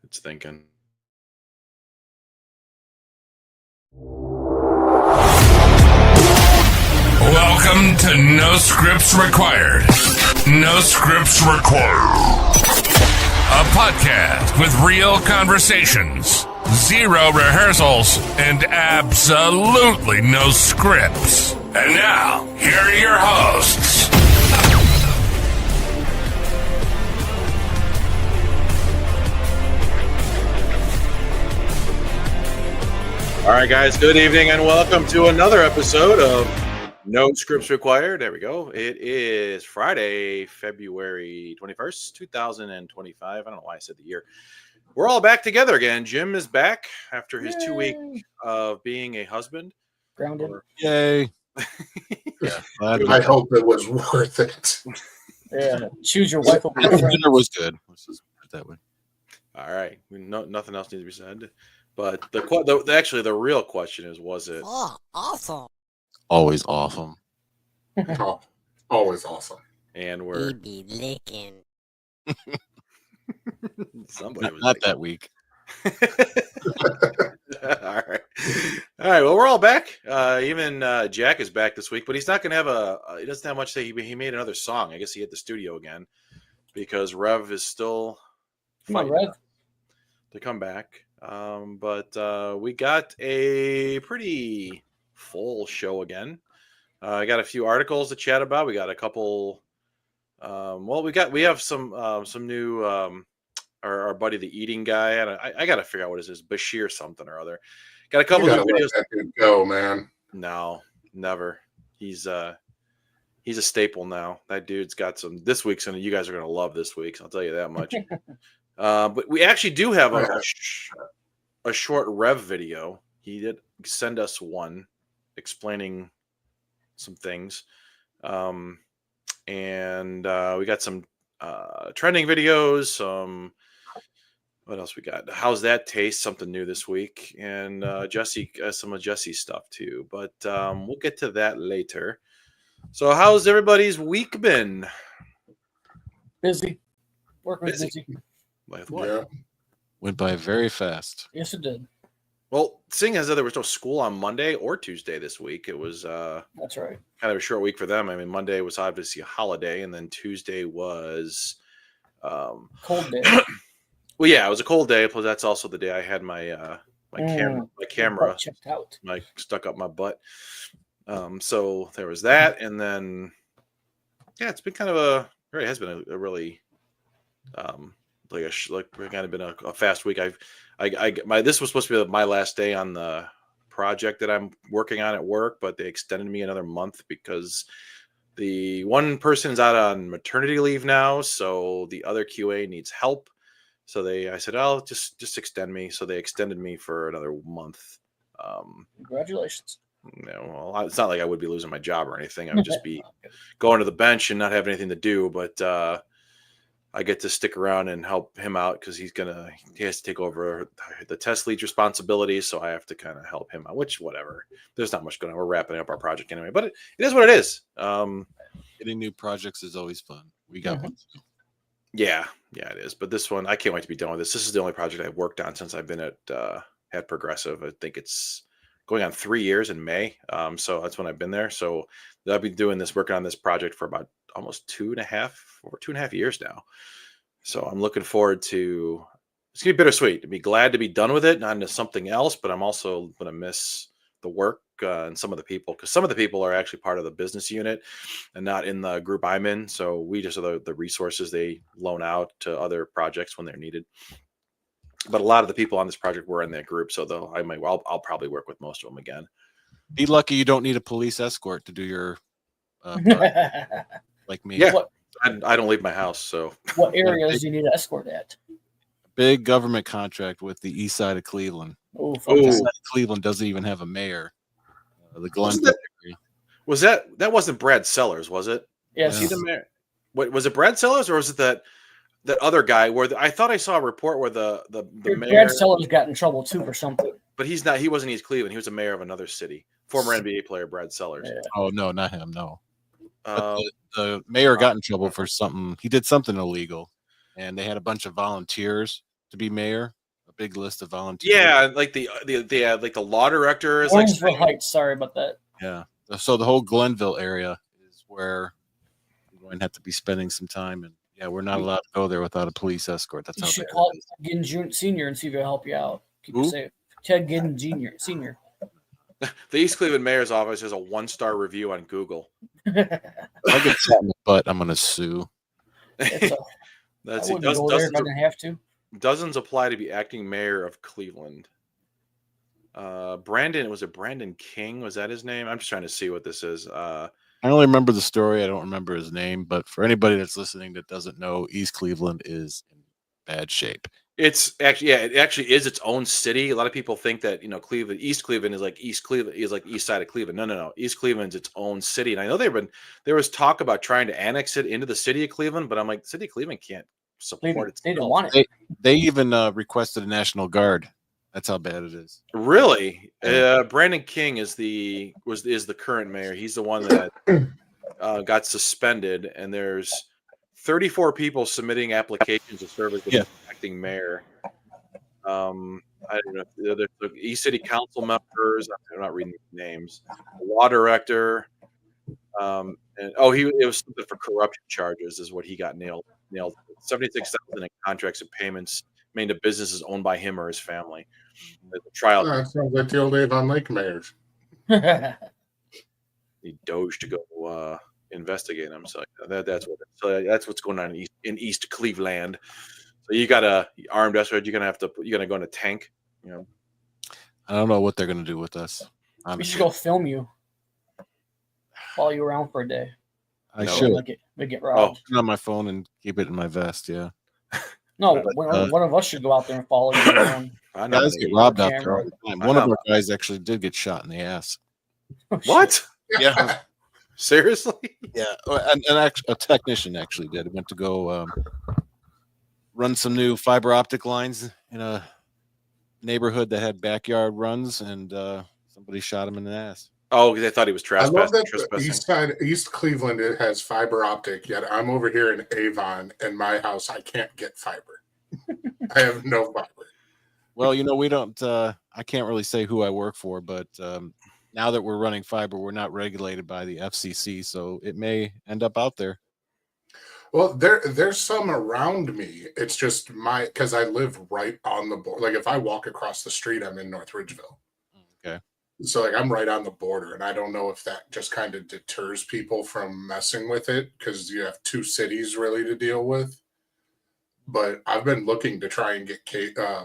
It's thinking. Welcome to No Scripts Required. No Scripts Required. A podcast with real conversations, zero rehearsals, and absolutely no scripts. And now, here are your hosts. All right, guys, good evening and welcome to another episode of No Scripts Required. There we go. It is Friday, February 21st, 2025. I don't know why I said the year. We're all back together again. Jim is back after his 2 week of being a husband. Grounded. Yay. Yeah. I hope it was worth it. Yeah. Choose your wife over your friend. Dinner was good. Let's just put it that way. All right. Nothing else needs to be said. But the real question is, was it? Oh, awesome. Always awesome. Oh, always awesome. And we're Be licking. somebody was Not that week. All right. Well, we're all back. Even Jack is back this week, but he's not going to have he doesn't have much to say. He made another song. I guess he hit the studio again because Rev is still fighting to come back. But we got a pretty full show again. I got a few articles to chat about. We got a couple. We have some new. Our buddy, the eating guy, and I got to figure out what is Bashir something or other. Got a couple new videos. Let that dude go, man. No, never. He's a staple now. That dude's got some. This week's you guys are gonna love this week. I'll tell you that much. But we actually do have a short Rev video. He did send us one explaining some things, and we got some trending videos. What else we got? How's that taste? Something new this week, and Jesse, some of Jesse's stuff too. But we'll get to that later. So, how's everybody's week been? Busy. Work was busy. With what? Yeah. Went by very fast. Yes, it did. Well, seeing as there was no school on Monday or Tuesday this week, it was That's right. kind of a short week for them. I mean, Monday was obviously a holiday, and then Tuesday was Cold day. well, yeah, it was a cold day. Plus, that's also the day I had my camera checked out. stuck up my butt. So there was that, and then it's been kind of has been a really kind of been a fast week. This was supposed to be my last day on the project that I'm working on at work, but they extended me another month because the one person is out on maternity leave now, so the other QA needs help. So I said, "I'll just extend me." So they extended me for another month. Congratulations. Well, it's not like I would be losing my job or anything. I would just be going to the bench and not have anything to do. But I get to stick around and help him out because he has to take over the test lead's responsibilities. So I have to kind of help him out, which whatever. There's not much going on. We're wrapping up our project anyway, but it is what it is. Getting new projects is always fun. We got one. Yeah, it is. But this one, I can't wait to be done with this. This is the only project I've worked on since I've been at Progressive. I think it's going on 3 years in May. So that's when I've been there. So I've been working on this project for about almost 2.5 years now. So I'm looking forward to. It's gonna be bittersweet to be glad to be done with it, not into something else. But I'm also gonna miss the work and some of the people, because some of the people are actually part of the business unit and not in the group I'm in. So we just are the resources they loan out to other projects when they're needed. But a lot of the people on this project were in that group, so I'll probably work with most of them again. Be lucky you don't need a police escort to do your like me. Yeah, I don't leave my house. So What areas do you need an escort at? Big government contract with the east side of Cleveland. Oh, The side of Cleveland doesn't even have a mayor. The Glendale area. Was that wasn't Brad Sellers, was it? yes. Was he the mayor? What was it, Brad Sellers, or was it that other guy where I thought I saw a report where the mayor? Brad Sellers got in trouble too for something. But he's not. He wasn't East Cleveland. He was a mayor of another city. Former NBA player Brad Sellers. Yeah. Oh no, not him. No. The mayor got in trouble for something. He did something illegal, and they had a bunch of volunteers to be mayor, big list of volunteers. Yeah, like the like the law director is like Orangeville Heights. Sorry about that. Yeah. So the whole Glenville area is where we're going to have to be spending some time. And yeah, we're not allowed to go there without a police escort. That's You how should bad call it is. Gideon Senior and see if he'll help you out. Keep you Who? safe. Ted Gideon Senior. the East Cleveland mayor's office has a 1-star review on Google. I'll get shot in the butt. I'm going to sue. I That's wouldn't go there if I didn't have to. Dozens apply to be acting mayor of Cleveland. Brandon, was it Brandon King? Was that his name? I'm just trying to see what this is. I only remember the story. I don't remember his name. But for anybody that's listening that doesn't know, East Cleveland is in bad shape. It's actually, it actually is its own city. A lot of people think that, Cleveland, East Cleveland is like East side of Cleveland. No. East Cleveland's its own city. And I know there was talk about trying to annex it into the city of Cleveland, but I'm like, the city of Cleveland can't support it. They didn't want it. They even requested a National Guard. That's how bad it is. Really? Brandon King is the current mayor. He's the one that got suspended, and there's 34 people submitting applications to serve as the acting mayor. I don't know. There's the East City Council members. I'm not reading the names. The law director. And it was something for corruption charges, is what he got nailed. 76,000 in contracts and payments made to businesses owned by him or his family. The trial. That sounds like the old Avon Lake mayors. He Doge to go investigate him. So that's what's going on in East Cleveland. So you got a armed escort. You're gonna go in a tank. I don't know what they're gonna do with us. We should go film you. Follow you around for a day. I should. We get robbed. Put it on my phone and keep it in my vest. Yeah. No, one of us should go out there and follow you around. Guys get robbed out there camera. all the time. One of our guys actually did get shot in the ass. What? Yeah. Seriously? Yeah. A technician actually did. He went to go run some new fiber optic lines in a neighborhood that had backyard runs, and somebody shot him in the ass. Oh, they thought he was I love trespassing. that East Cleveland, it has fiber optic, yet I'm over here in Avon, in my house, I can't get fiber. I have no fiber. Well, we don't, I can't really say who I work for, but now that we're running fiber, we're not regulated by the FCC, so it may end up out there. Well, there's some around me. It's just because I live right on the border. Like if I walk across the street, I'm in North Ridgeville. Okay. So like I'm right on the border, and I don't know if that just kind of deters people from messing with it because you have two cities really to deal with. But I've been looking to try and get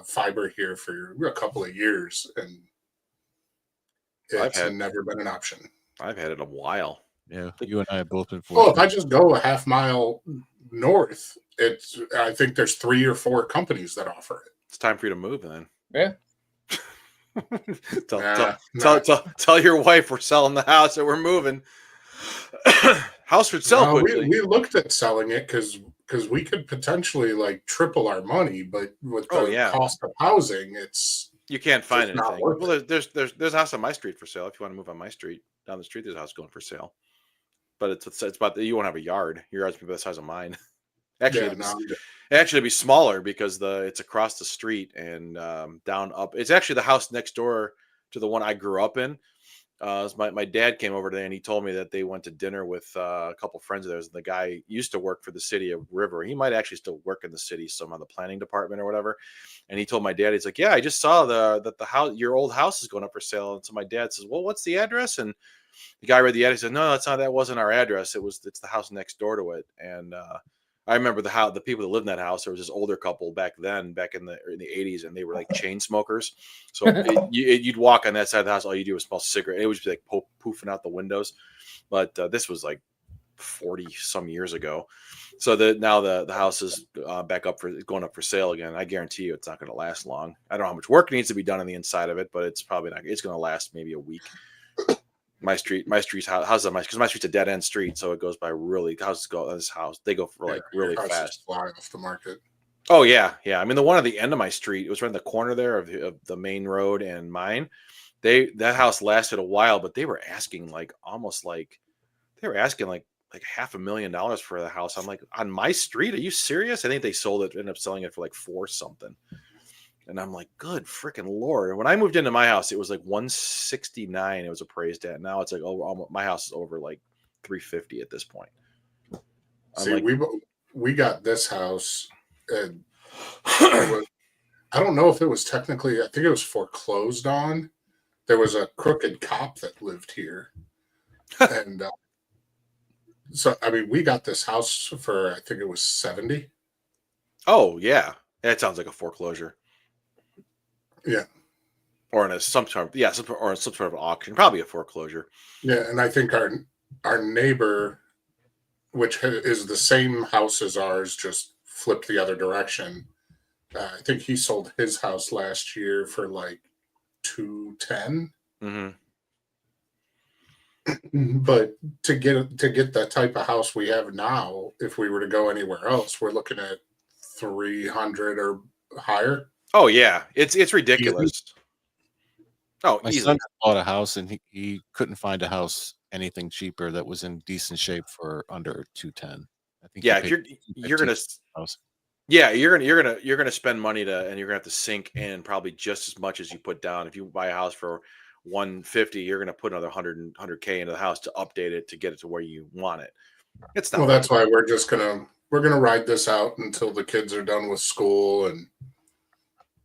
fiber here for a couple of years, and it's never been an option. I've had it a while. Yeah, you and I have both been Well, if I just go a half mile north, I think there's 3 or 4 companies that offer it. It's time for you to move then. Yeah. Tell your wife we're selling the house and we're moving. House for sale. We looked at selling it because we could potentially like triple our money, but with the cost of housing, you can't find it's not anything. worth Well, there's a house on my street for sale. If you want to move on my street, down the street, there's a house going for sale. But it's about you won't have a yard. Your yard's be the size of mine. Actually, it'd be smaller because it's across the street and down up. It's actually the house next door to the one I grew up in. My dad came over today and he told me that they went to dinner with a couple friends of theirs. The guy used to work for the city of River. He might actually still work in the city, some on the planning department or whatever. And he told my dad, he's like, "Yeah, I just saw that the house, your old house, is going up for sale." And so my dad says, "Well, what's the address?" And the guy read the address. He said, "No, that's not. That wasn't our address. It's the house next door to it." And I remember the people that lived in that house. There was this older couple back in the 80s, and they were like chain smokers. So you'd walk on that side of the house, all you do was smell cigarette. It would just be like poofing out the windows. But this was like 40 some years ago. So now the house is going up for sale again. I guarantee you it's not going to last long. I don't know how much work needs to be done on the inside of it, but it's probably not. It's going to last maybe a week. My street's how's that? Because my street's a dead end street, so it goes by really. Houses go on this house. They go for like really fast. Fly off the market. Oh yeah. I mean, the one at the end of my street, it was right in the corner there of the main road and mine. That house lasted a while, but they were asking like $500,000 for the house. I'm like, on my street? Are you serious? I think they ended up selling it for like $4 something. And I'm like, good freaking Lord. And when I moved into my house, it was like 169 it was appraised at. Now it's like, oh, my house is over like 350 at this point. I'm See, like, we got this house, and it was, I don't know if it was technically, I think it was foreclosed on. There was a crooked cop that lived here. And so, I mean, we got this house for, I think it was 70. oh, yeah. That sounds like a foreclosure. Yeah. Or in some sort of, or some sort of auction, probably a foreclosure. Yeah. And I think our neighbor, which is the same house as ours, just flipped the other direction. I think he sold his house last year for like 210. Mm-hmm. But to get the type of house we have now, if we were to go anywhere else, we're looking at 300 or higher. Oh yeah, it's ridiculous. Oh, My easily. son bought a house and he couldn't find a house anything cheaper that was in decent shape for under 210. I think Yeah, he if paid you're gonna, 215 for the house. yeah, you're gonna spend money and you're gonna have to sink in probably just as much as you put down. If you buy a house for 150, you're gonna put another 100K into the house to update it to get it to where you want it. It's not Well, worth that's why we're gonna ride this out until the kids are done with school, and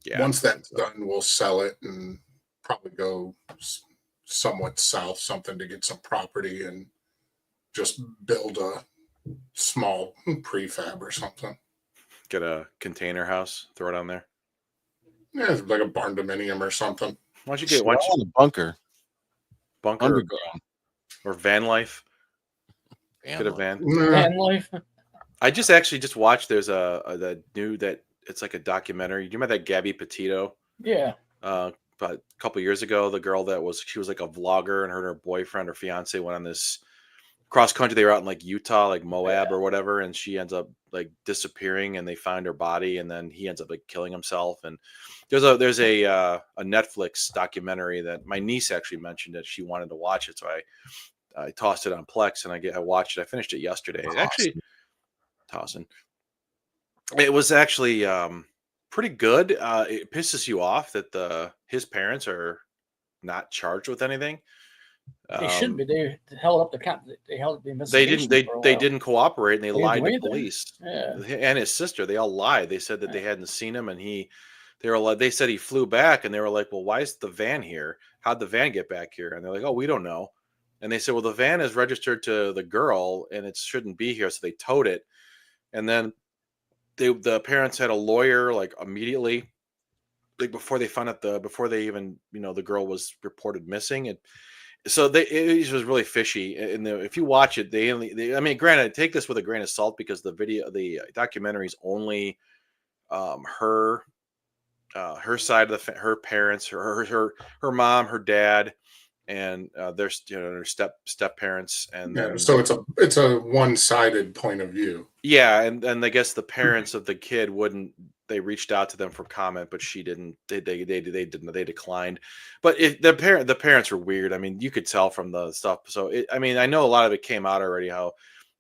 Yeah. once that's done, we'll sell it and probably go somewhat south, something to get some property and just build a small prefab or something. Get a container house, throw it on there. Yeah, it's like a barn dominium or something. Why don't you Shit, get I want a bunker bunker underground. or van life? Van Get a life. van. Nah, Van life. I just watched. There's the new that it's like a documentary. You remember that Gabby Petito? Yeah. About a couple years ago, the girl she was like a vlogger, and her boyfriend or fiance went on this cross country. They were out in like Utah, like Moab or whatever, and she ends up like disappearing, and they find her body, and then he ends up like killing himself. And there's a Netflix documentary that my niece actually mentioned that she wanted to watch it, so I tossed it on Plex, and I watched it. I finished it yesterday. It actually tossing. It was actually pretty good. It pisses you off that his parents are not charged with anything. They should be. They held up they held up the They investigation. didn't. for a They while. didn't cooperate, and they They didn't lied do to anything. police. Yeah. And his sister, they all lied. They said that they hadn't seen him, and they were like, they said he flew back, and they were like, well, why is the van here? How'd the van get back here? And they're like, oh, we don't know. And they said, well, the van is registered to the girl, and it shouldn't be here, so they towed it. And then the parents had a lawyer like immediately, like before they found out before they even the girl was reported missing. And so it was really fishy. And if you watch it, I mean, granted, take this with a grain of salt because the documentary is only her side of her parents, her mom, her dad, and their her step parents, and yeah, then so it's a one-sided point of view. yeah, and I guess the parents of the kid wouldn't. They reached out to them for comment, but she didn't. They didn't. They declined. But the parents were weird. I mean, you could tell from the stuff. So I mean, I know a lot of it came out already. How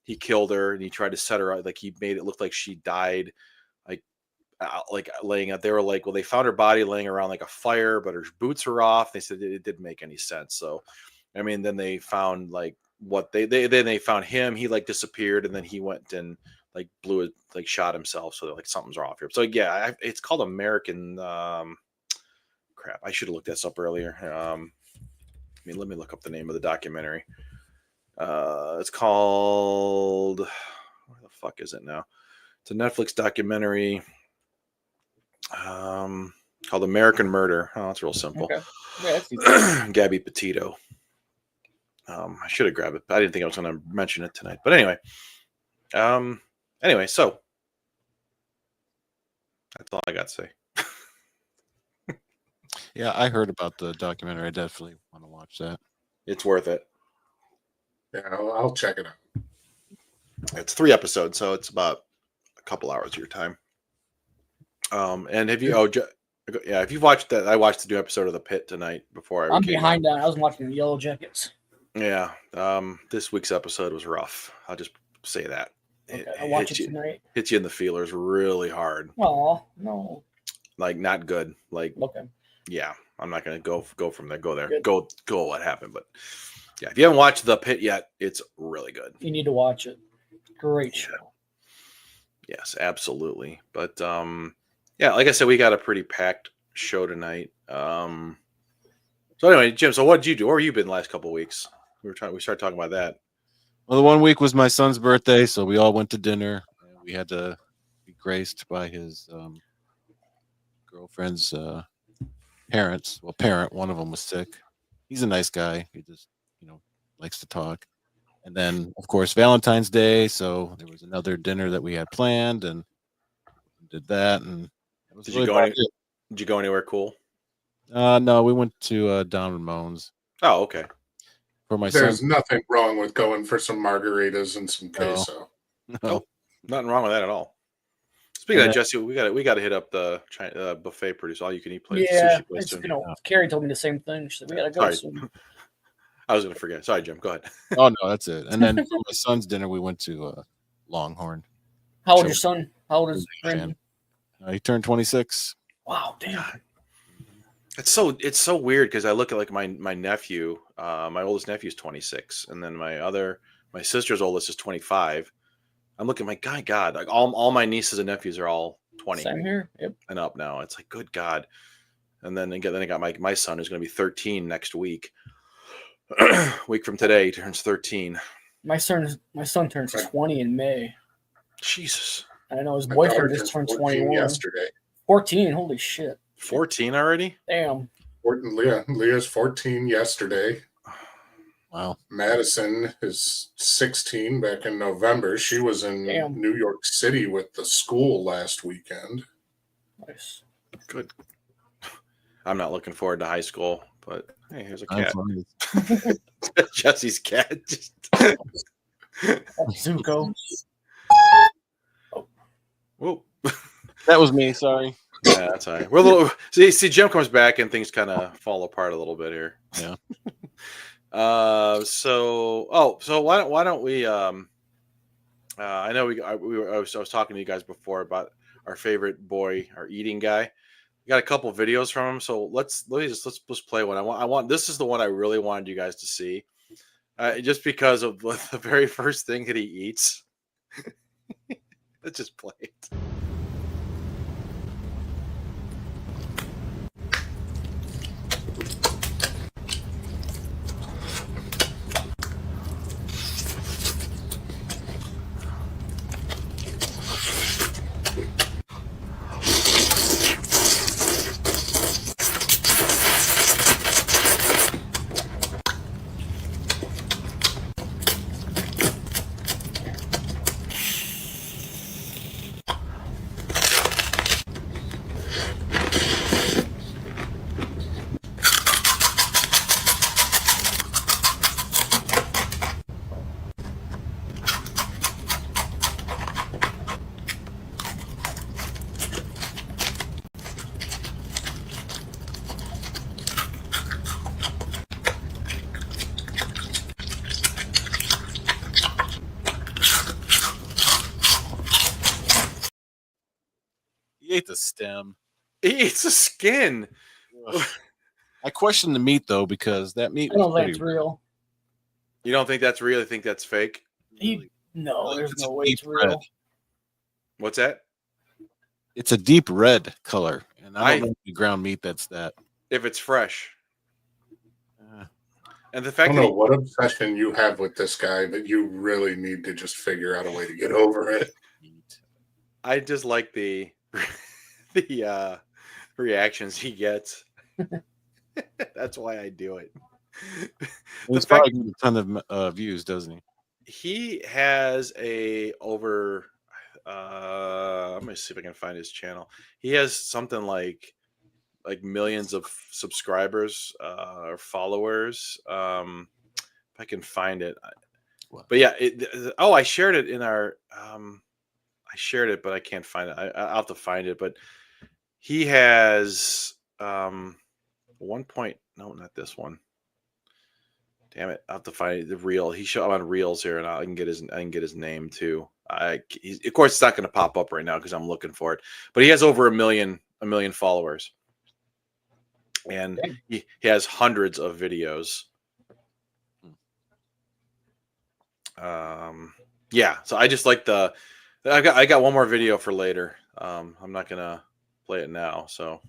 he killed her and he tried to set her up. Like he made it look like she died, like laying out. They were like, well, they found her body laying around like a fire, but her boots were off. They said it didn't make any sense. So, I mean, then they found like what then they found him. He like disappeared, and then he went and like blew it, like shot himself. So they're like, something's wrong here. So yeah, it's called American. Crap, I should have looked this up earlier. I mean, let me look up the name of the documentary. It's called. Where the fuck is it now? It's a Netflix documentary. Called American Murder. Oh, it's real simple. Okay. Yeah, that's Gabby Petito. I should have grabbed it, but I didn't think I was going to mention it tonight. But anyway, so that's all I got to say. Yeah, I heard about the documentary. I definitely want to watch that. It's worth it. Yeah, I'll check it out. It's 3 episodes, so it's about a couple hours of your time. And have you? Yeah, if you've watched that, I watched the new episode of The Pit tonight before I'm behind on. I was watching the Yellow Jackets. Yeah, this week's episode was rough. I'll just say that. Okay, I'll watch it tonight. Hits you in the feelers really hard. Oh no. like not good. Like, Okay. yeah, I'm not gonna go from there. Go there. Good. Go. What happened? But yeah, if you haven't watched The Pit yet, it's really good. You need to watch it. Great Yeah. show. Yes, absolutely. But yeah, like I said, we got a pretty packed show tonight. So anyway, Jim, so what did you do? Where have you been the last couple of weeks? We started talking about that. Well, the one week was my son's birthday, so we all went to dinner. And we had to be graced by his girlfriend's parents. Well, parent, one of them was sick. He's a nice guy. He just, likes to talk. And then, of course, Valentine's Day. So there was another dinner that we had planned, and did that. And it was Did really you go about any, Did you go anywhere cool? No, we went to Don Ramon's Oh, okay. for my There's son. nothing wrong with going for some margaritas and some No. queso. No. Nope. Nothing wrong with that at all. Speaking And of Jesse, we got to hit up the buffet produce, all you can eat place, Yeah, sushi place. it's, soon. Carrie told me the same thing. She said we gotta go Sorry. soon. I was gonna forget. Sorry, Jim. Go ahead. Oh no, that's it. And then for my son's dinner, we went to Longhorn. How old So- your son? How old is Fan. Brandon? He turned 26. Wow, damn. It's so weird because I look at like my nephew, my oldest nephew is 26, and then my sister's oldest is 25. I'm looking, my God, like all my nieces and nephews are all 20 Same here. Yep. and up now. It's like, good God. And then I got my son who's going to be 13 next week. Week from today, he turns 13. My son turns 20 in May. Jesus, I know his My boyfriend daughter just turned turned 14 21. yesterday. 14. Holy shit. 14 already? Damn. Leah's 14 yesterday. Wow. Madison is 16 back in November. She was in Damn. New York City with the school last weekend. Nice. Good. I'm not looking forward to high school, but hey, here's a I'm cat. fine. Jesse's cat. Just Zuko. whoa. That was me. Sorry. Yeah, that's all right. We're a little see. Jim comes back and things kind of fall apart a little bit here. Yeah. So why don't we? I know I was talking to you guys before about our favorite boy, our eating guy. We got a couple videos from him, so let's play one. I want this is the one I really wanted you guys to see, just because of the very first thing that he eats. Let's just play it. He ate the stem. He eats the skin. Ugh. I question the meat though because that meat I don't was think pretty it's real. You don't think that's real? You think that's fake? No, Like, there's it's no a way deep it's real. red. What's that? It's a deep red color, and I I- don't know the ground meat that's that. If it's fresh, Uh, and the I fact don't that know what obsession you have with this guy, but you really need to just figure out a way to get over it. meat. I just like the the reactions he gets. That's why I do it. He's fact- probably getting a ton of views, doesn't he? He has a over. I'm gonna see if I can find his channel. He has something like millions of subscribers or followers. If I can find it, Wow. but yeah. I shared it in our. I shared it, but I can't find it. I'll have to find it. But he has 1 point. No, not this one. Damn it! I'll have to find the reel. He showed on reels here, and I can get his name too. Of course, it's not going to pop up right now because I'm looking for it. But he has over a million followers, and he has hundreds of videos. Yeah. So I just like I got one more video for later. I'm not gonna play it now, so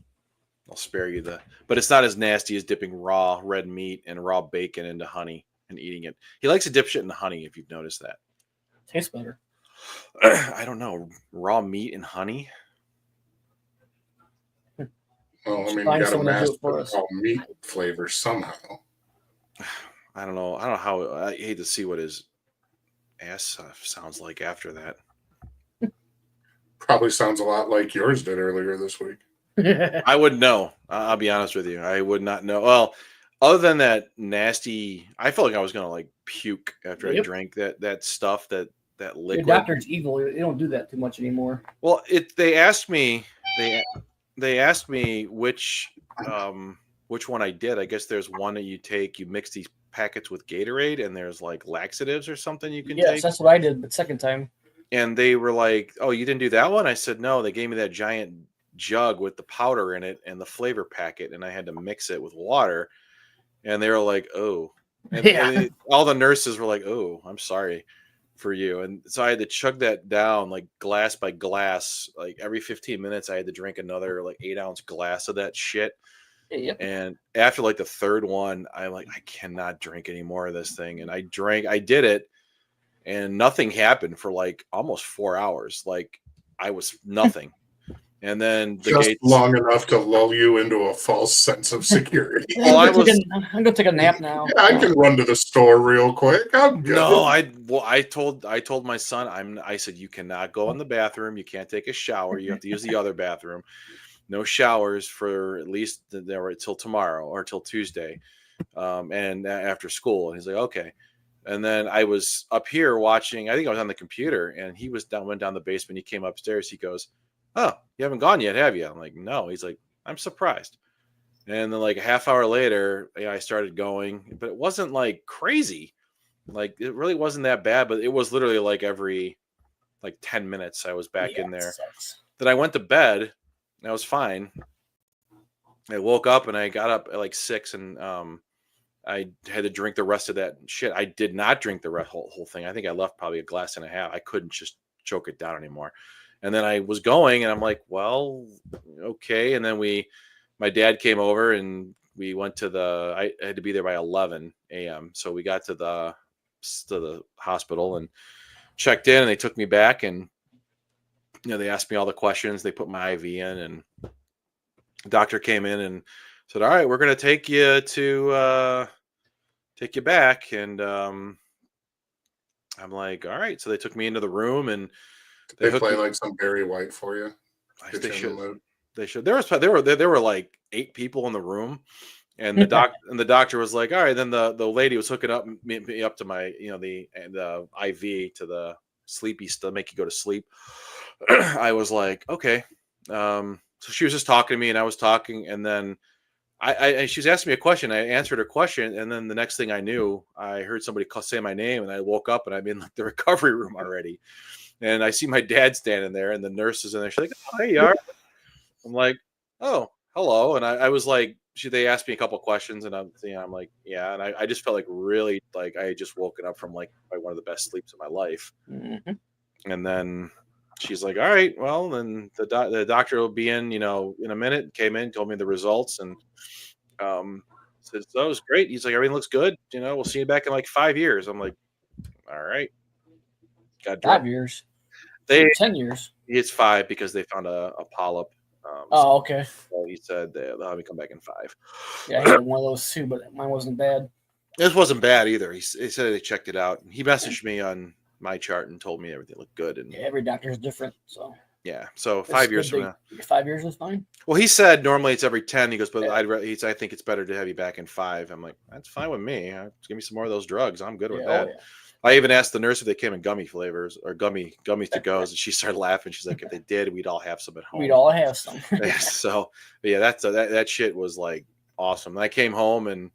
I'll spare you but it's not as nasty as dipping raw red meat and raw bacon into honey and eating it. He likes to dip shit in honey, if you've noticed that. Tastes better. I don't know. Raw meat and honey? Well, I mean, Find you got to someone to do master it for us. all meat flavors somehow. I don't know. I don't know how. I hate to see what his ass sounds like after that. Probably sounds a lot like yours did earlier this week. I wouldn't know. I'll be honest with you. I would not know. Well, other than that nasty, I felt like I was gonna like puke after I drank that stuff, that liquid. Your doctor's evil. They don't do that too much anymore. Well, they asked me which one I did. I guess there's one that you mix these packets with Gatorade, and there's like laxatives or something you can take. Yes, that's what I did, but second time. And they were like, "Oh, you didn't do that one?" I said, "No." They gave me that giant jug with the powder in it and the flavor packet, and I had to mix it with water. And they were like, "Oh," and all the nurses were like, "Oh, I'm sorry for you." And so I had to chug that down like glass by glass. Like every 15 minutes, I had to drink another like 8-ounce glass of that shit. Yep. And after like the third one, I'm like, I cannot drink any more of this thing. And I did it, and nothing happened for like almost 4 hours. Like I was nothing. And then just long enough to lull you into a false sense of security. Well, I'm gonna take a nap now. I can run to the store real quick. I'm good. No, I told my son, I said, you cannot go in the bathroom. You can't take a shower. You have to use the other bathroom. No showers for at least till tomorrow or till Tuesday, and after school. And he's like, okay. And then I was up here watching. I think I was on the computer, and he went down the basement. He came upstairs. He goes, "Oh, you haven't gone yet, have you?" I'm like, "No." He's like, "I'm surprised." And then like a half hour later, I started going, but it wasn't like crazy. Like it really wasn't that bad, but it was literally like every like 10 minutes I was back in there. Then I went to bed and I was fine. I woke up and I got up at like 6, and I had to drink the rest of that shit. I did not drink the whole thing. I think I left probably a glass and a half. I couldn't just choke it down anymore. And then I was going, and I'm like, well, okay. And then my dad came over, and we went to I had to be there by 11 a.m. So we got to the hospital and checked in, and they took me back, and they asked me all the questions. They put my IV in, and the doctor came in and said, "All right, we're going to take you back." And I'm like, "All right." So they took me into the room, and they play like some Barry White for you. They should. There were like 8 people in the room, and the doctor was like, "All right." Then the lady was hooking me up to my the IV to the sleepy stuff, make you go to sleep. I was like, okay. So she was just talking to me, and I was talking, and then she was asking me a question. I answered her question, and then the next thing I knew, I heard somebody say my name, and I woke up, and I'm in like the recovery room already. And I see my dad standing there, and the nurse is in there. She's like, "Oh, hey, you are." I'm like, "Oh, hello." And I was like, they asked me a couple questions, and I'm like, "Yeah." And I just felt like really like I had just woken up from like one of the best sleeps of my life. Mm-hmm. And then she's like, "All right, well, then the doctor will be in, in a minute." Came in, told me the results, and said, "So it was great." He's like, "Everything looks good. We'll see you back in like 5 years." I'm like, "All right." 5 years. 10 years. It's 5 because they found a polyp. Okay. So he said they'll have me come back in 5. Yeah, I had one of those too, but mine wasn't bad. This wasn't bad either. He said they checked it out. He messaged me on my chart and told me everything looked good. And every doctor is different, so yeah. So 5 years from now, 5 years is fine. Well, he said normally it's every 10. He goes, but I think it's better to have you back in 5. I'm like, that's fine with me. Give me some more of those drugs. I'm good with that. Yeah. I even asked the nurse if they came in gummy flavors or gummies to goes, and she started laughing. She's like, if they did, we'd all have some at home. We'd all have some. So yeah, that shit was like awesome. And I came home, and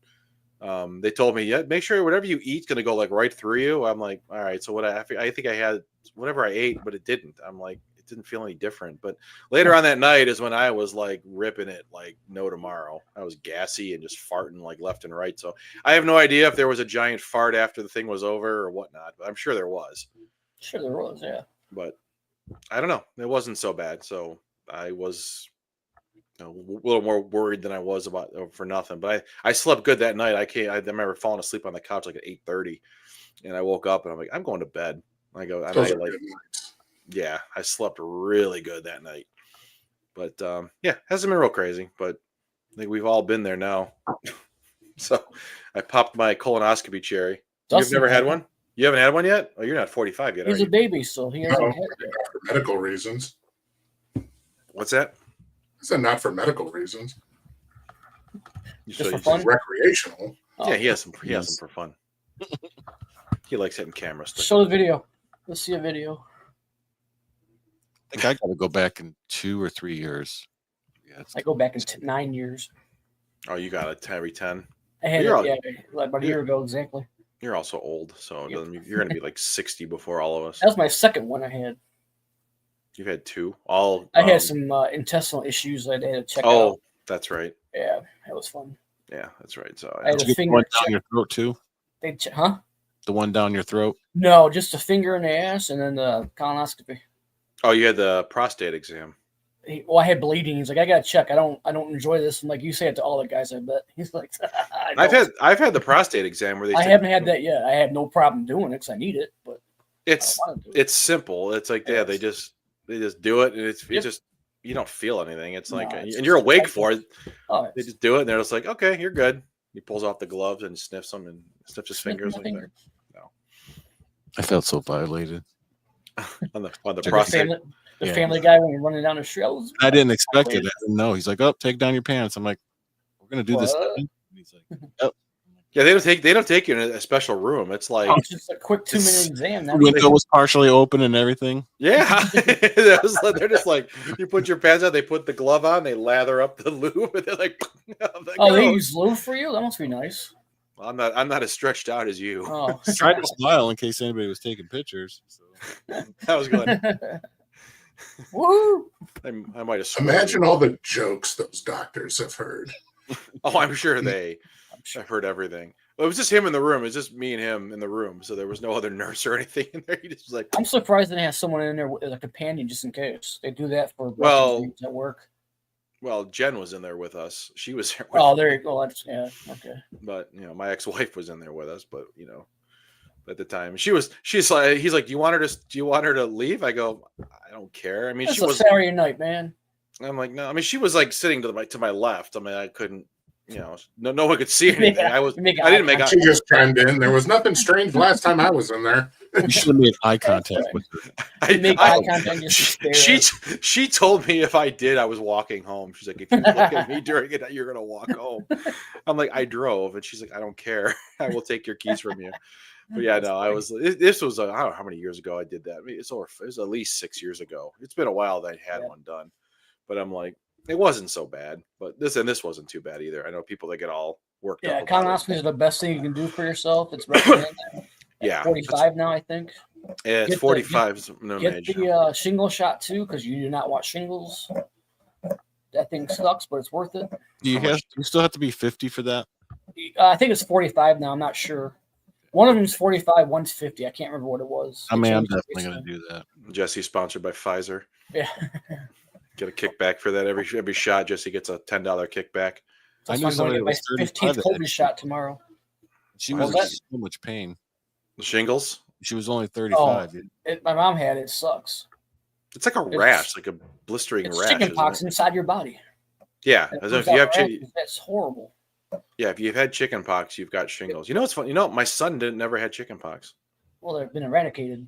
They told me, yeah, make sure whatever you eat's gonna go like right through you. I'm like, all right. So what I think I had whatever I ate, but it didn't. I'm like, it didn't feel any different. But later on that night is when I was like ripping it like no tomorrow. I was gassy and just farting like left and right. So I have no idea if there was a giant fart after the thing was over or whatnot, but I'm sure there was. Sure, there was. Yeah. But I don't know. It wasn't so bad. So I was a little more worried than I was about for nothing. But I slept good that night. I remember falling asleep on the couch like at 8:30, and I woke up and I'm like, I'm going to bed. I go, and Those I are like, good nights. yeah, I slept really good that night. But yeah, hasn't been real crazy. But I think we've all been there now. So I popped my colonoscopy cherry. You've Dustin never had had one? You haven't had one yet? Oh, you're not 45 yet, are He's a you? baby, so he hasn't No, had it yet. not for medical reasons. What's that? I said not for medical reasons. Just for It's fun? recreational. Oh, Yeah, he has some. He has Yes. some for fun. He likes hitting cameras. Show the video. Let's see a video. I think I got to go back in 2 or 3 years. Yeah, I go back in 9 years. Oh, you got it every 10. I had You're it, all- yeah, like about a year ago exactly. You're also old, so it Yep. doesn't mean you're going to be like 60 before all of us. That was my second one I had. You've had two. All I had some intestinal issues I had to check out. Oh, that's right. Yeah, that was fun. Yeah, that's right. So I had Did a you get the finger one check. down your throat too? Huh? The one down your throat? No, just a finger in the ass and then the colonoscopy. oh, you had the prostate exam. I had bleeding. He's like, I gotta check. I don't enjoy this. I'm like, you say it to all the guys, I bet. He's like, I've had the prostate exam where they. I stick- haven't had that yet. I had no problem doing it because I need it, but It's I don't want to do it. it's simple. It's like yeah, they just do it, and it's Yep. just you don't feel anything. It's like No, it's and you're just awake like- for it. Oh, They just do it, and they're just like, okay, you're good. He pulls off the gloves and sniffs them and sniffs his Sniffing fingers my like fingers. I felt so violated. that on the The prostate. The Yeah. family guy when you're running down the street. I didn't expect it. I didn't know. He's like, "Oh, take down your pants." I'm like, "We're gonna do this." What? And he's like, Yeah, they don't take you in a special room. It's like Oh, it's just a quick 2-minute It's- exam. "The That's window was partially open and everything." yeah, they're just like you put your pants on, they put the glove on, they lather up the lube, and they're like, I'm like, Oh, they "Oh." use lube for you? That must be nice. I'm not as stretched out as you. Oh, Tried to smile in case anybody was taking pictures. So. I was going. Woo! I might have. sworn. Imagine all the jokes those doctors have heard. Oh, I'm sure they. I'm sure. I've heard everything. Well, it was just him in the room. It was just me and him in the room, so there was no other nurse or anything in there. He just was like, I'm surprised they have someone in there as a companion just in case. They do that for Well- veterans at work. well, Jen was in there with us. She was there with Oh, me, there you go. That's yeah. Okay. but my ex-wife was in there with us. But at the time, she's like, he's like, do you want her to leave? I go, I don't care. I mean, It's she a was. Saturday night, man. I'm like, no. I mean, she was like sitting to my left. I mean, I couldn't. No one could see anything. I didn't make eye. She just chimed in. There was nothing strange last time I was in there. You should have made eye contact with her. You make eye contact and just she stare. she told me if I did, I was walking home. She's like, if you look at me during it, you're gonna walk home. I'm like, I drove, and she's like, I don't care. I will take your keys from you. But yeah, no, I was. This was I don't know how many years ago I did that. I mean, it was at least 6 years ago. It's been a while that I had Yeah. one done, but I'm like, it wasn't so bad. But this wasn't too bad either. I know people that get all worked Yeah, up. about it. colonoscopy is the best thing you can do for yourself. It's recommended. Yeah, 45 now, I think. It's Get the- 45. No Get major. the shingle shot too, because you do not want shingles. That thing sucks, but it's worth it. Do you still have to be 50 for that? I think it's 45 now. I'm not sure. One of them's 45, one's 50. I can't remember what it was. I They mean, I'm changed it definitely going recently. to do that. Jesse sponsored by Pfizer. Yeah. Get a kickback for that every shot. Jesse gets a $10 kickback. I That's knew why I'm going somebody to was get my 35 15th that COVID had shot tomorrow. She Wow, was in that's- so much pain. The shingles. She was only 35. My mom had it. It sucks. It's like a It's- rash, like a blistering It's rash. chicken isn't pox it? inside your body. Yeah, And it as if comes you out have rashes. That's horrible. if you've had chicken pox, you've got shingles. You know what's fun? My son never had chicken pox. Well, they've been eradicated.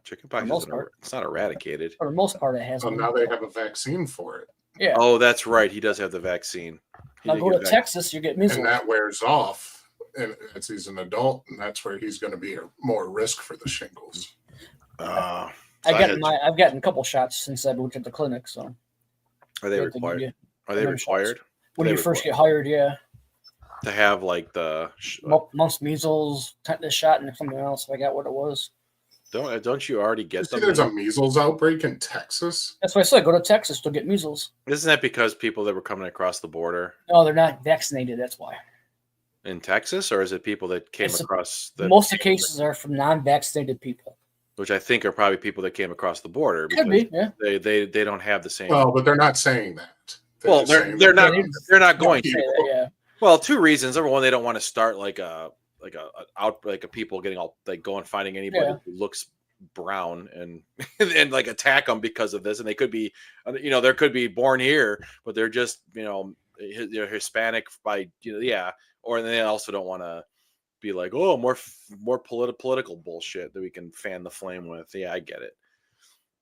Chicken pox For the most isn't part. it's not eradicated. For the most part, it has So been. now they have a vaccine for it. Yeah. Oh, that's right. He does have the vaccine. He Now did go get to vac- Texas, you get measles. And that wears off. And as he's an adult, and that's where he's going to be more risk for the shingles. Uh, I've gotten a couple shots since I moved to the clinic. So are they they have to give required? you- Are they them shots. required? when They you first require- get hired, yeah. to have like the Mumps, measles, tetanus shot, and something else. I forgot what it was. don't you already You get see, them? there's a measles outbreak in Texas. That's why I said go to Texas to get measles. Isn't that because people that were coming across the border No, they're not vaccinated. That's why. in Texas, or is it people that came across Most of the cases are from non-vaccinated people. which I think are probably people that came across the border Could because be, yeah. they don't have the same. Well, but they're not saying that. Well, just they're saying they're that not they're not going Say to. that, yeah. Well, two reasons. Number one, they don't want to start like a outbreak of people getting all like going finding anybody Yeah. who looks brown and and like attack them because of this, and they could be, there could be born here, but they're just they're Hispanic by or they also don't want to be like, oh, more political bullshit that we can fan the flame with. Yeah, I get it.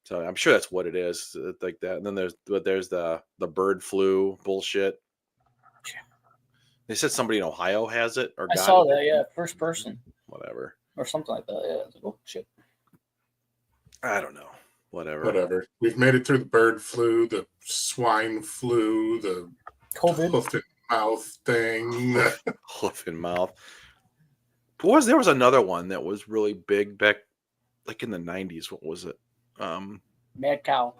So I'm sure that's what it is, like that. And then there's the bird flu bullshit. They said somebody in Ohio has it or I got saw it. that, yeah, first person Whatever. or something like that. Yeah, I was like, oh shit. I don't know. Whatever. Whatever. We've made it through the bird flu, the swine flu, the COVID. hoof and mouth thing. Hoof and mouth. There was another one that was really big back like in the 90s. What was it? Mad cow.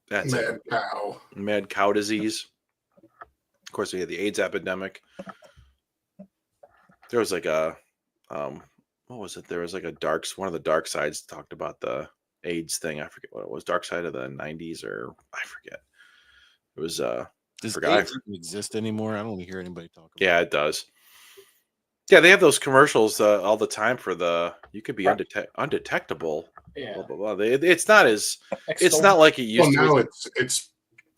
That's Mad it. cow. Mad cow disease. Of course, we had the AIDS epidemic. There was like a what was it? There was like one of the dark sides talked about the AIDS thing. I forget what it was. Dark side of the 90s, or I forget. It was Does forgot. AIDS even exist anymore? I don't hear anybody talk about Yeah, it does. Yeah, they have those commercials all the time for you could be undetectable. Yeah. Blah, blah, blah. It's not like it used Well, to. now it's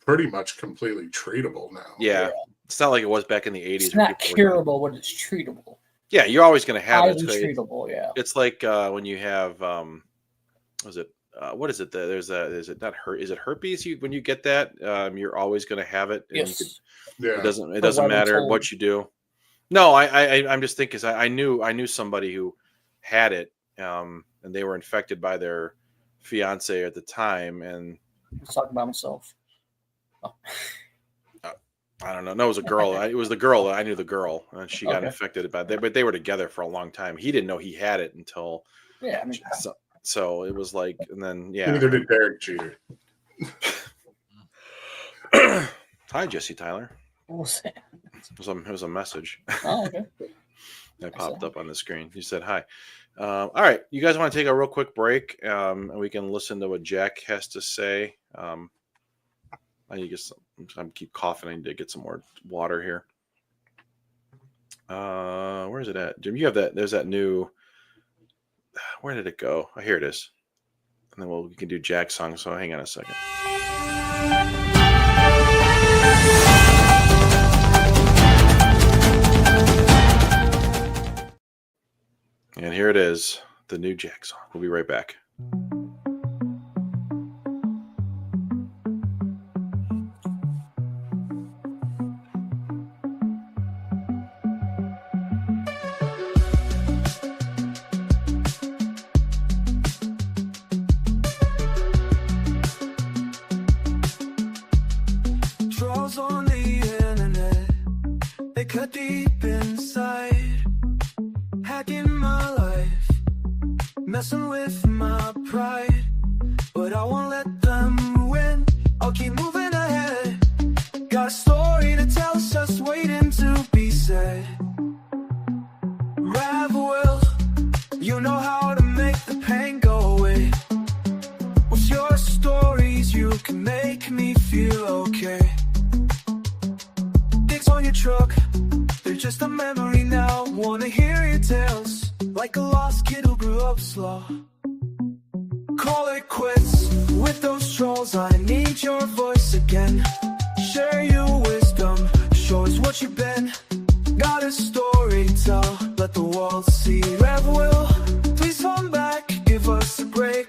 pretty much completely treatable now. Yeah. It's not like it was back in the 80s. It's where not people were dying. curable, but it's treatable. Yeah, you're always going to have Highly it. treatable, yeah. It's like when you have what is it? Is it not is it herpes? When you get that, you're always going to have it. And Yes. Yeah. it doesn't From what I'm matter told. what you do. No, I'm just thinking. 'Cause I knew somebody who had it, and they were infected by their fiance at the time, and I was talking about myself. Oh. I don't know. No, it was a girl. It was the girl. I knew the girl, and she got Okay. infected by that. But they were together for a long time. He didn't know he had it until. Yeah, I mean, So it was like, and then yeah. Neither did Derek Jeter. Hi, Jesse Tyler. what was that? It was a message Oh, okay. that popped up on the screen. You said hi. All right, you guys want to take a real quick break, and we can listen to what Jack has to say. I need to get some. I keep coughing. I need to get some more water here. Where is it at, Jim? You have that. There's that new. Where did it go? Oh, here it is. And then we can do Jack's song. So hang on a second. And here it is, the new Jack song. We'll be right back. Trolls on the internet, they cut deep inside, hacking my life, messing with my pride, but I won't let them win. I'll keep moving ahead. Got a story to tell, it's just waiting to be said. Ravel, you know how to make the pain go away. What's your stories? You can make me feel okay. Dicks on your truck, they're just a memory now. Wanna hear your tales, like a lost kid who grew up slow. Call it quits with those trolls, I need your voice again. Share your wisdom, show us what you've been. Got a story to tell, let the world see. Rev will, please come back, give us a break.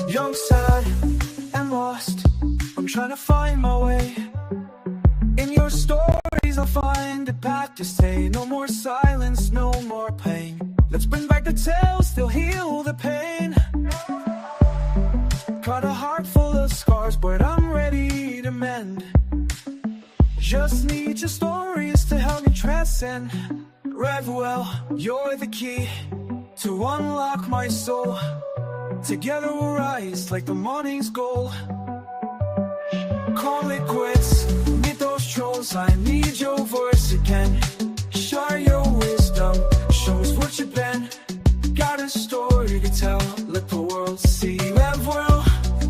Young, sad, and lost, I'm trying to find my way. In your stories I'll find a path to stay. No more silence, no more pain. Let's bring back the tales, still heal the pain. Got a heart full of scars, but I'm ready to mend. Just need your stories to help me transcend. Revwell, you're the key to unlock my soul. Together we'll rise like the morning's goal. Call it quits, meet those trolls. I need your voice again. Share your wisdom, show us what you've been. Got a story to tell, let the world see. Revwell,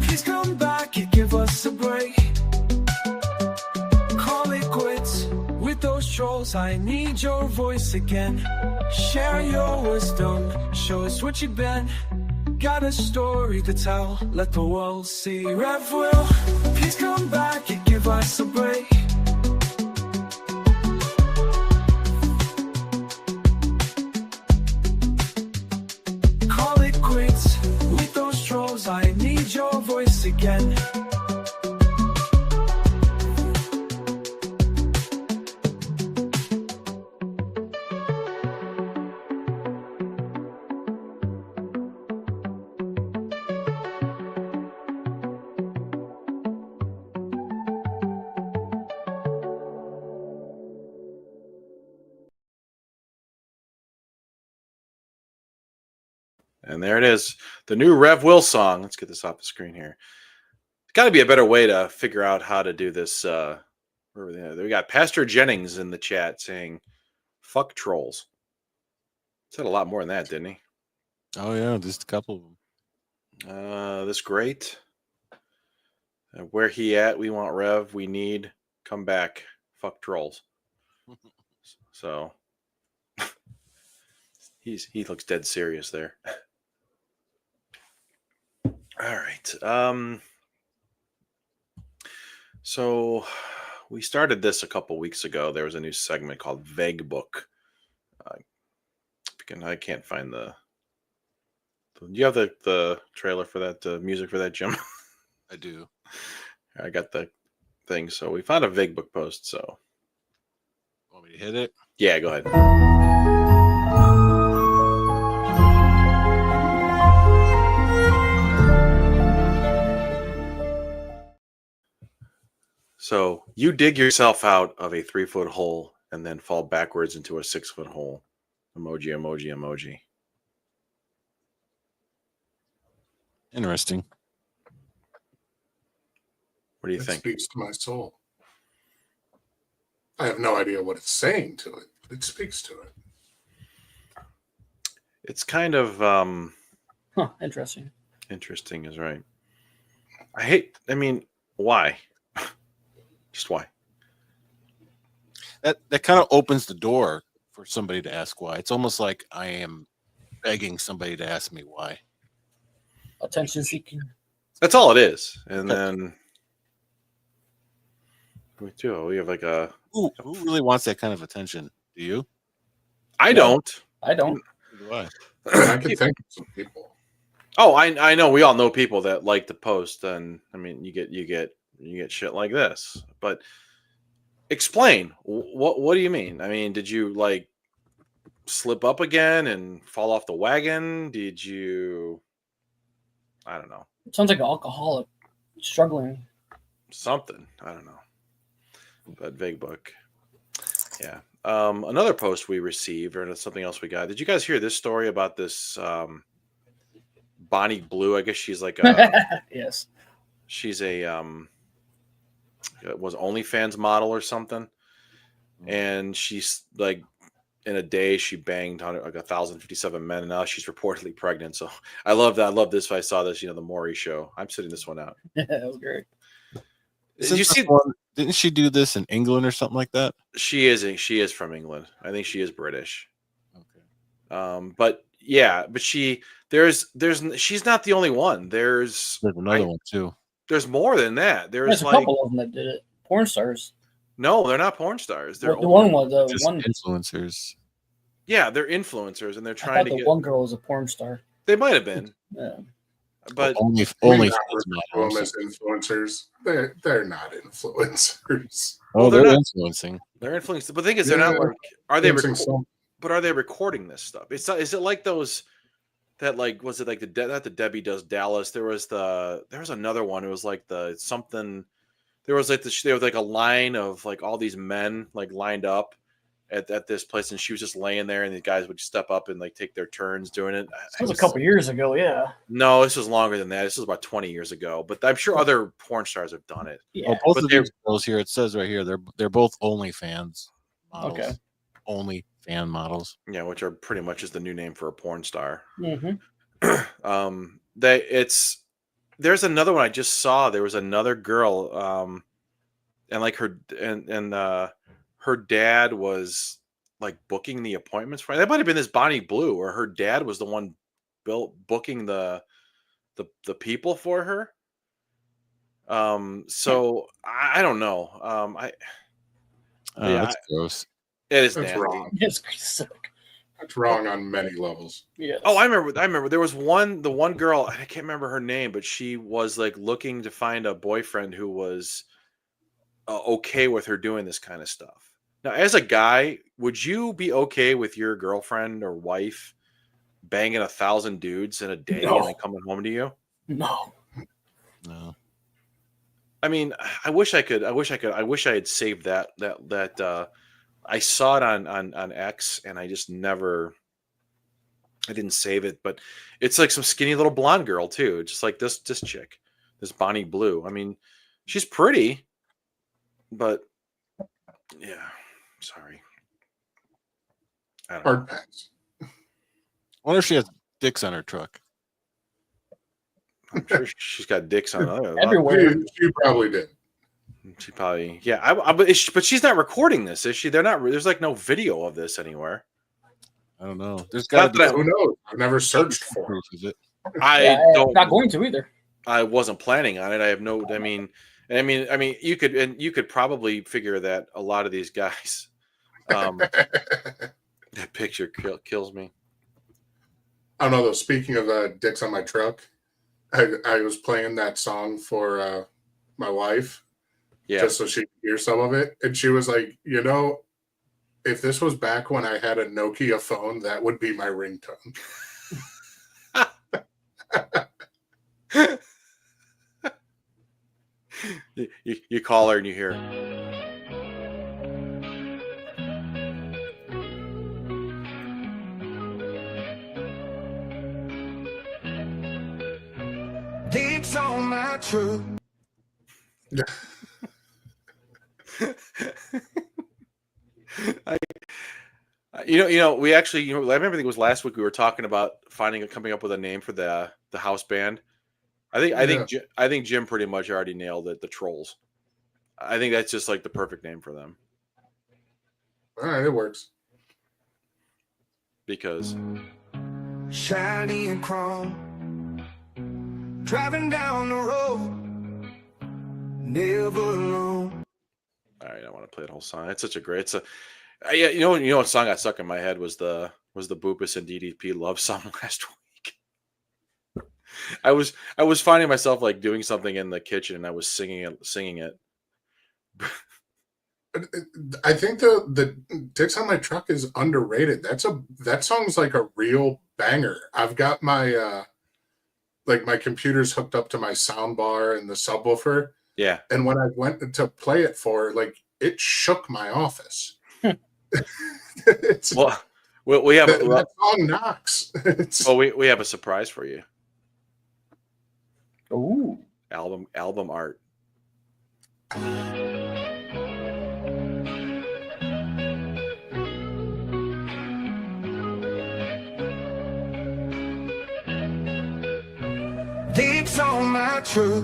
please come back and give us a break. Call it quits with those trolls. I need your voice again. Share your wisdom, show us what you've been. Got a story to tell, let the world see. Revwell, please come back and give us a break. Call it quits with those trolls. I need your voice again. And there it is, the new Rev Will song. Let's get this off the screen here. There's got to be a better way to figure out how to do this. Where were they? We got Pastor Jennings in the chat saying, "Fuck trolls." Said a lot more than that, didn't he? Oh yeah, just a couple of them. This great. Where he at? We want Rev. We need. Come back. Fuck trolls. So he looks dead serious there. All right. So we started this a couple weeks ago. There was a new segment called Vague Book. I can't find the. Do you have the trailer for that? The music for that, Jim? I do. I got the thing. So we found a Vague Book post. So Want me to hit it? yeah, go ahead. So you dig yourself out of a 3-foot hole and then fall backwards into a 6-foot hole. Emoji, emoji, emoji. Interesting. What do you It think? speaks to my soul. I have no idea what it's saying to it. It speaks to it. It's kind of Interesting. interesting, is right. I mean, why? Just why? That kind of opens the door for somebody to ask why. It's almost like I am begging somebody to ask me why. Attention seeking. That's all it is. And then we have like a. Who really wants that kind of attention? Do you? I No. don't. I don't. Do I? I can think of some people. Oh, I know. We all know people that like to post, and I mean, you get shit like this. But explain what do you mean? I mean, did you like slip up again and fall off the wagon? Did you? I don't know. Sounds like an alcoholic struggling. Something. I don't know. But Vague Book. Yeah. Another post we received, or something else we got. Did you guys hear this story about this Bonnie Blue? I guess she's like a Yes. she's a was OnlyFans model or something, and she's like in a day she banged like 1,057 men, and now she's reportedly pregnant. So I love that. I love this. I saw this, the Maury show. I'm sitting this one out. That was great. Did you see? Didn't she do this in England or something like that? She is from England. I think she is British. Okay. But yeah, but she's not the only one. There's another one too. There's more than that. There's a couple of them that did it. Porn stars. No, they're not porn stars. They're The one was Just one. influencers. Yeah, they're influencers, and they're I trying thought to the get. one girl was a porn star. They might have been, Yeah. but only We're not fans referring to them models. as influencers. They're not influencers. Oh, they're they're not- influencing. they're influenced. But the thing is, they're not Yeah. like. Are they? Influencing some- But are they recording this stuff? It's not, is it like those? That like was it like not the Debbie Does Dallas? There was another one. It was like the something. there was like there was like a line of like all these men like lined up at this place, and she was just laying there, and the guys would step up and like take their turns doing it. It was a couple years ago, yeah. No, this was longer than that. This was about 20 years ago, but I'm sure other porn stars have done it. Yeah. Well, both But of these girls here, it says right here, they're both OnlyFans models. Okay. Only fan models. Yeah, which are pretty much is the new name for a porn star. Mm-hmm. There's another one I just saw. There was another girl, and like her dad was like booking the appointments for her. That might have been this Bonnie Blue, or her dad was the one booking the people for her. So I don't know. That's gross. It is That's nasty. wrong. It's sick. That's wrong on many levels. Yeah. Oh, I remember. There was the one girl. I can't remember her name, but she was like looking to find a boyfriend who was okay with her doing this kind of stuff. Now, as a guy, would you be okay with your girlfriend or wife banging 1,000 dudes in a day No. and then coming home to you? No. No. I mean, I wish I had saved that. I saw it on X, and I just never. I didn't save it, but it's like some skinny little blonde girl too, just like this chick, this Bonnie Blue. I mean, she's pretty, but yeah, sorry. I don't know. Hard pass. I wonder if she has dicks on her truck. I'm sure she's got dicks on other. Everywhere. She probably did. She probably, yeah. But she's not recording this, is she? They're not. There's like no video of this anywhere. I don't know. There's got to be Who knows? I've never searched for proof of it. I don't. Not going to either. I wasn't planning on it. I have no. I mean, you could probably figure that a lot of these guys. That picture kills me. I don't know though. Speaking of dicks on my truck, I was playing that song for my wife, just so she could hear some of it, and she was like, if this was back when I had a Nokia phone, that would be my ringtone. You call her and you hear. Dicks on my truck. We actually, I remember it was last week we were talking about coming up with a name for the house band. I think Jim pretty much already nailed it. The Trolls. I think that's just like the perfect name for them. All right, it works. Because Shiny and chrome, driving down the road, never alone. all right, I want to play the whole song. It's such a great. You know what song got stuck in my head was the Boopus and DDP love song last week. I was finding myself like doing something in the kitchen and I was singing it. I think the Dicks on My Truck is underrated. That song's like a real banger. I've got my my computer's hooked up to my sound bar and the subwoofer. Yeah. And when I went to play it for, it shook my office. We have that song knocks. we have a surprise for you. Ooh. Album art. Dicks on my truck,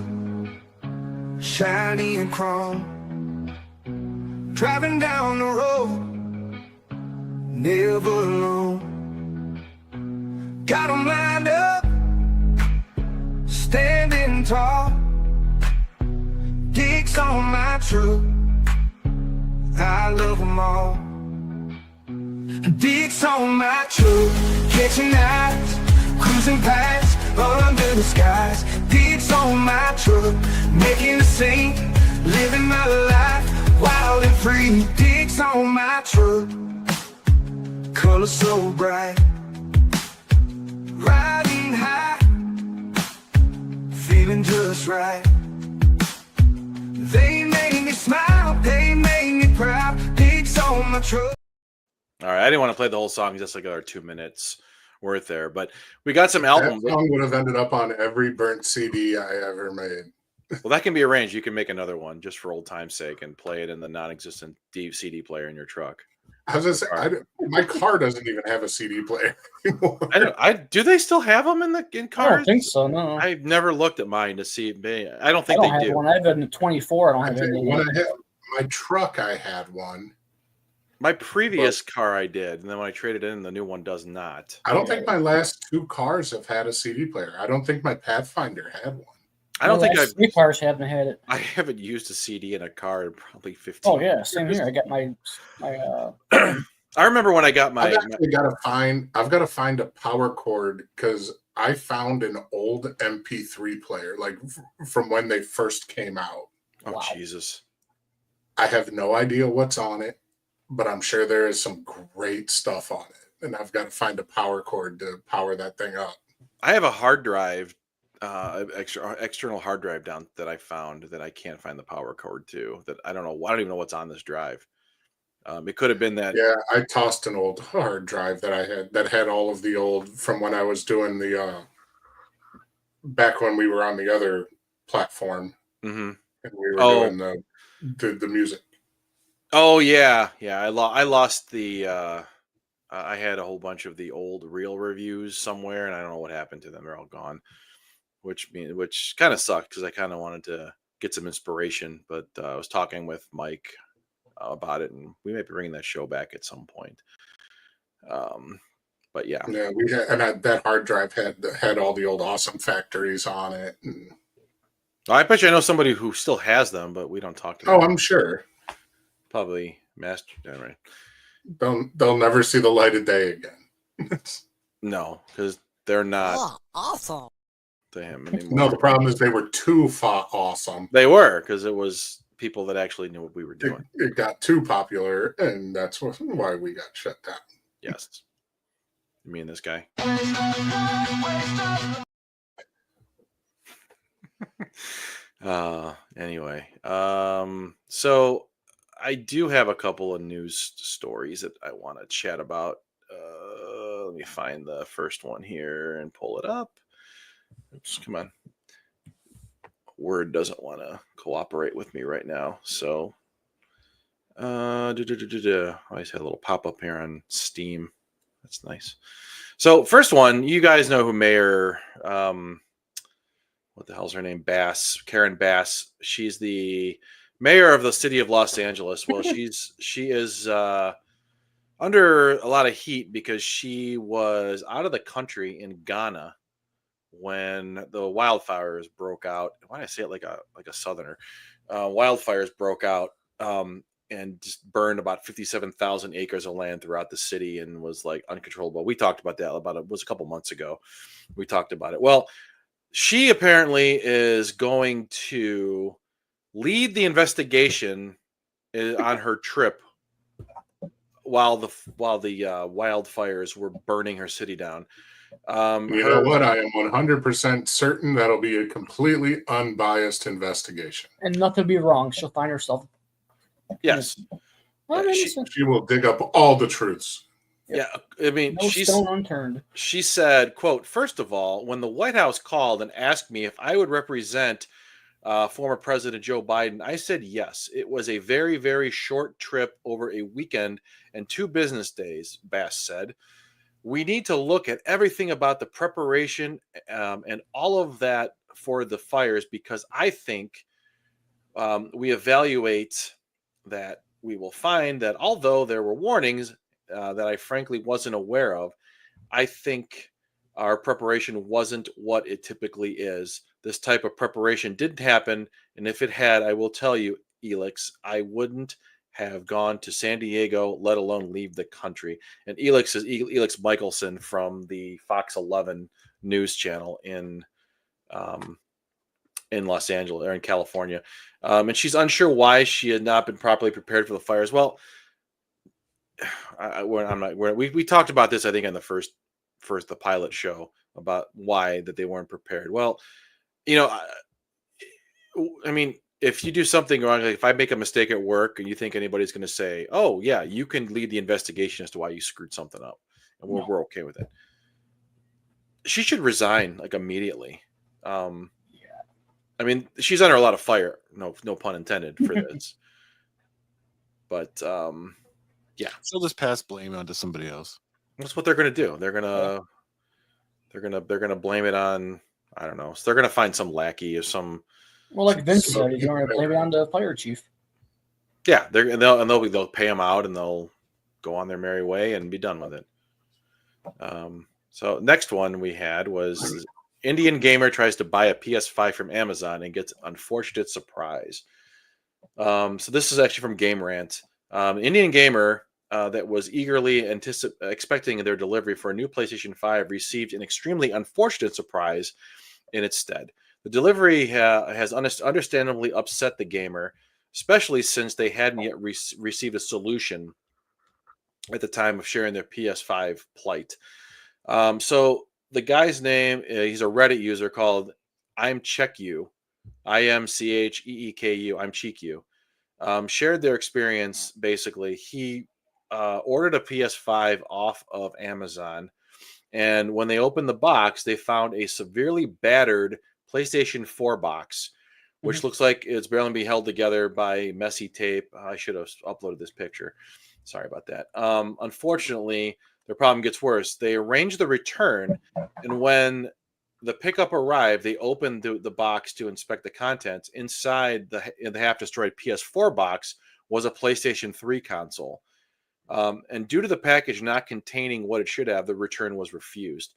shiny and chrome, driving down the road, never alone. Got 'em lined up, standing tall. Dicks on my truck, I love 'em all. Dicks on my truck, catching eyes, cruising past, under the skies. Dicks on my truck, making a scene, living my life wild and free. Dicks on my truck, color so bright, riding high, feeling just right. They make me smile, they make me proud. Pigs on my truck. All right, I didn't want to play the whole song, just like our 2 minutes worth there, but we got some That albums. song would have ended up on every burnt CD I ever made. Well, that can be arranged. You can make another one just for old time's sake and play it in the non-existent CD player in your truck. I was gonna say, my car doesn't even have a CD player anymore. I do they still have them in I cars? don't think so. No, I've never looked at mine to see. I don't I think don't they have do. one. I have a 24. I don't I have think any. when I had my truck, I had one. My previous car I did, and then when I traded in, the new one does not. I don't think my last 2 cars have had a CD player. I don't think my Pathfinder had one. I don't think I've. 3 cars haven't had it. I haven't used a CD in a car in probably 15 Oh yeah, years. same here. I got my I remember when I got my. I've got to find a power cord because I found an old MP3 player, like from when they first came out. Oh Wow. Jesus! I have no idea what's on it, but I'm sure there is some great stuff on it, and I've got to find a power cord to power that thing up. I have a hard drive, external hard drive down that I found that I can't find the power cord to. That I don't know. I don't even know what's on this drive. It could have been that. Yeah, I tossed an old hard drive that I had that had all of the old from when I was doing the back when we were on the other platform Mm-hmm. and we were doing the music. Oh yeah. I lost the. I had a whole bunch of the old real reviews somewhere, and I don't know what happened to them. They're all gone, which kind of sucked because I kind of wanted to get some inspiration. But I was talking with Mike about it, and we might be bringing that show back at some point. But yeah, We had, that hard drive had all the old Awesome Factories on it. And, I bet you I know somebody who still has them, but we don't talk to them. oh, I'm sure Probably master. Right? they'll never see the light of day again. No, because they're not Oh, awesome. to him anymore. No, the problem is they were too awesome. They were, because it was people that actually knew what we were doing. It got too popular, and that's why we got shut down. Yes. Me and this guy. Anyway, so I do have a couple of news stories that I want to chat about. Let me find the first one here and pull it up. Oops, come on. Word doesn't want to cooperate with me right now, so I just had a little pop-up here on Steam. That's nice. So first one, you guys know who Mayor what the hell's her name? Karen Bass. She's the mayor of the city of Los Angeles. Well, she is under a lot of heat because she was out of the country in Ghana when the wildfires broke out. Why did I say it like a southerner? Wildfires broke out and just burned about 57,000 acres of land throughout the city and was like uncontrollable. We talked about that it was a couple months ago. We talked about it. Well, she apparently is going to lead the investigation on her trip while the wildfires were burning her city down. You know what? I am 100% certain that'll be a completely unbiased investigation. and nothing will be wrong. She'll find herself. Yes. Well, Yeah, She will dig up all the truths. Yeah, I mean, no stone unturned. She said, quote, "First of all, when the White House called and asked me if I would represent former President Joe Biden, I said yes. It was a very, very short trip over a weekend and 2 business days," Bass said. "We need to look at everything about the preparation and all of that for the fires because I think we evaluate that we will find that although there were warnings that I frankly wasn't aware of, I think our preparation wasn't what it typically is. This type of preparation didn't happen, and if it had, I will tell you, Elix, I wouldn't have gone to San Diego, let alone leave the country." And Elix is Elix Michelson from the Fox 11 news channel in Los Angeles or in California. And she's unsure why she had not been properly prepared for the fires. Well, we talked about this, I think, on the the pilot show about why that they weren't prepared. Well, I mean, if you do something wrong, like if I make a mistake at work and you think anybody's going to say, "Oh yeah, you can lead the investigation as to why you screwed something up," and we're okay with it. She should resign like immediately. Um, I mean, she's under a lot of fire. No pun intended for this. But yeah, She'll just pass blame onto somebody else. that's what they're going to do. They're gonna blame it on, I don't know. So they're gonna find some lackey or some. Well, like Vince said, he's going to blame it on the fire chief. Yeah, they'll pay them out and they'll go on their merry way and be done with it. So next one we had was Indian gamer tries to buy a PS5 from Amazon and gets unfortunate surprise. So this is actually from Game Rant. Indian gamer that was eagerly expecting their delivery for a new PlayStation 5 received an extremely unfortunate surprise in its stead. The delivery has understandably upset the gamer, especially since they hadn't yet received a solution at the time of sharing their PS5 plight. So the guy's name, he's a Reddit user called I'm Check You, IMCHEEKU, I'm Cheek You. Shared their experience. Basically, he ordered a PS5 off of Amazon, and when they opened the box, they found a severely battered PlayStation 4 box, which looks like it's barely being held together by messy tape. I should have uploaded this picture. Sorry about that. Unfortunately, the problem gets worse. They arranged the return, and when the pickup arrived, they opened the box to inspect the contents. Inside the half-destroyed PS4 box was a PlayStation 3 console. And due to the package not containing what it should have, the return was refused.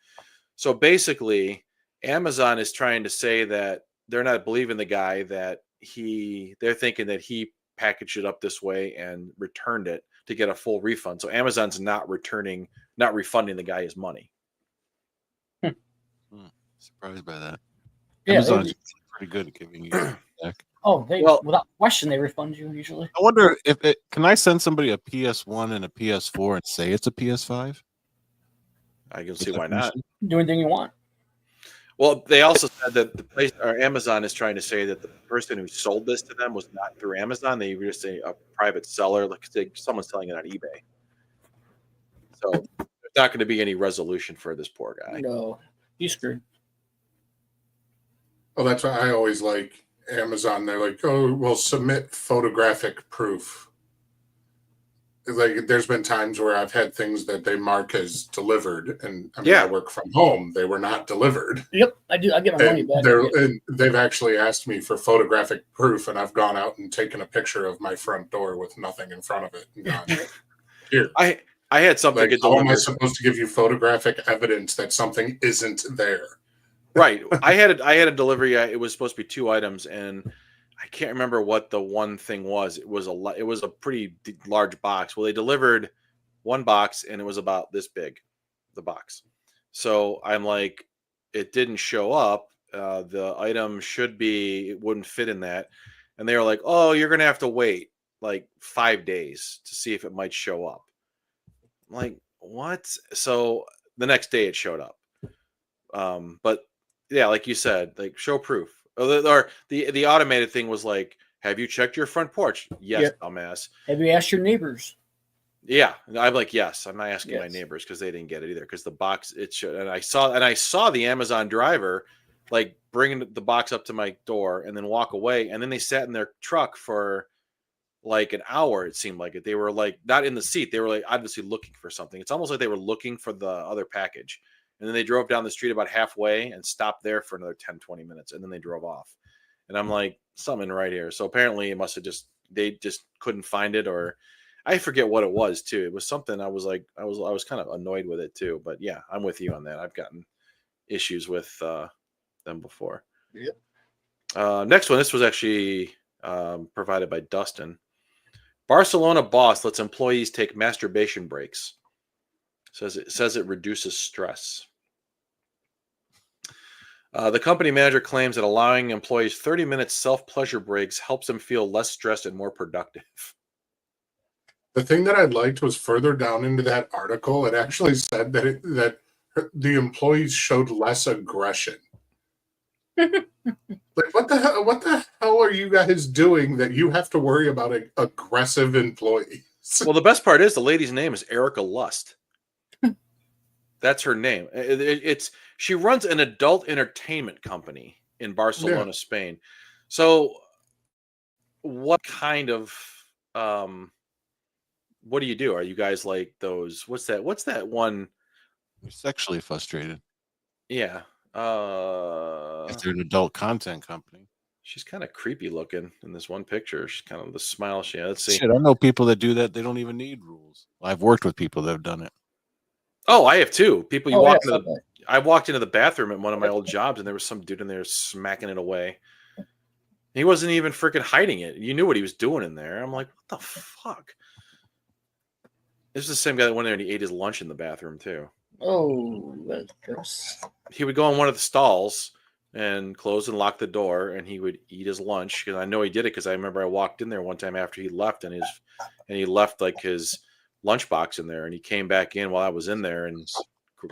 So basically, Amazon is trying to say that they're not believing the guy, that they're thinking that he packaged it up this way and returned it to get a full refund. So Amazon's not refunding the guy his money. Surprised by that. Yeah, Amazon's pretty good at giving you back. Oh, without question, they refund you usually. I wonder can I send somebody a PS1 and a PS4 and say it's a PS5? I can see why not. Do anything you want. Well, they also said that Amazon is trying to say that the person who sold this to them was not through Amazon. They were just a private seller, like someone's selling it on eBay. So there's not going to be any resolution for this poor guy. No, he's screwed. Well, that's why I always like Amazon. They're like, oh, well, submit photographic proof. Like, there's been times where I've had things that they mark as delivered, and I mean, I work from home. They were not delivered. Yep, I do. I get my money back. And they've actually asked me for photographic proof, and I've gone out and taken a picture of my front door with nothing in front of it. And gone, here, I had something like, get how delivered. am I supposed to give you photographic evidence that something isn't there? Right. I had a delivery. It was supposed to be 2 items, and I can't remember what the one thing was. It was a pretty large box. Well, they delivered 1 box, and it was about this big, the box. So I'm like, it didn't show up. The item it wouldn't fit in that. And they were like, oh, you're going to have to wait like 5 days to see if it might show up. I'm like, what? So the next day it showed up. But yeah, like you said, like, show proof. Or the automated thing was like, have you checked your front porch? Yes, dumbass. Have you asked your neighbors? Yeah, I'm like, yes. I'm not asking my neighbors because they didn't get it either. Because the box, it showed, and I saw the Amazon driver like bringing the box up to my door and then walk away, and then they sat in their truck for like an hour. It seemed like it. They were like not in the seat. They were like obviously looking for something. It's almost like they were looking for the other package. And then they drove down the street about halfway and stopped there for another 10, 20 minutes. And then they drove off. And I'm like, something right here. So apparently it must have they just couldn't find it, or I forget what it was too. It was something I was kind of annoyed with it too. But yeah, I'm with you on that. I've gotten issues with them before. Yep. Next one. This was actually provided by Dustin. Barcelona boss lets employees take masturbation breaks. Says it reduces stress. The company manager claims that allowing employees 30-minute self-pleasure breaks helps them feel less stressed and more productive. The thing that I liked was further down into that article, it actually said that the employees showed less aggression. Like, what the hell? What the hell are you guys doing that you have to worry about aggressive employees? Well, the best part is the lady's name is Erica Lust. That's her name. It's she runs an adult entertainment company in Barcelona, Spain. So, what kind of what do you do? Are you guys like those? What's that one? They're sexually frustrated. Yeah. If they're an adult content company. She's kind of creepy looking in this one picture. She's kind of the smile she has. Let's see. Shit, I know people that do that. They don't even need rules. I've worked with people that have done it. Oh, I have too. People you Oh, walk yeah, into the I walked into the bathroom at one of my old jobs and there was some dude in there smacking it away. He wasn't even freaking hiding it. You knew what he was doing in there. I'm like, what the fuck? This is the same guy that went there and he ate his lunch in the bathroom too. Oh, that's gross. He would go in one of the stalls and close and lock the door, and he would eat his lunch. Because I know he did it because I remember I walked in there one time after he left, and he left like his lunchbox in there, and he came back in while I was in there and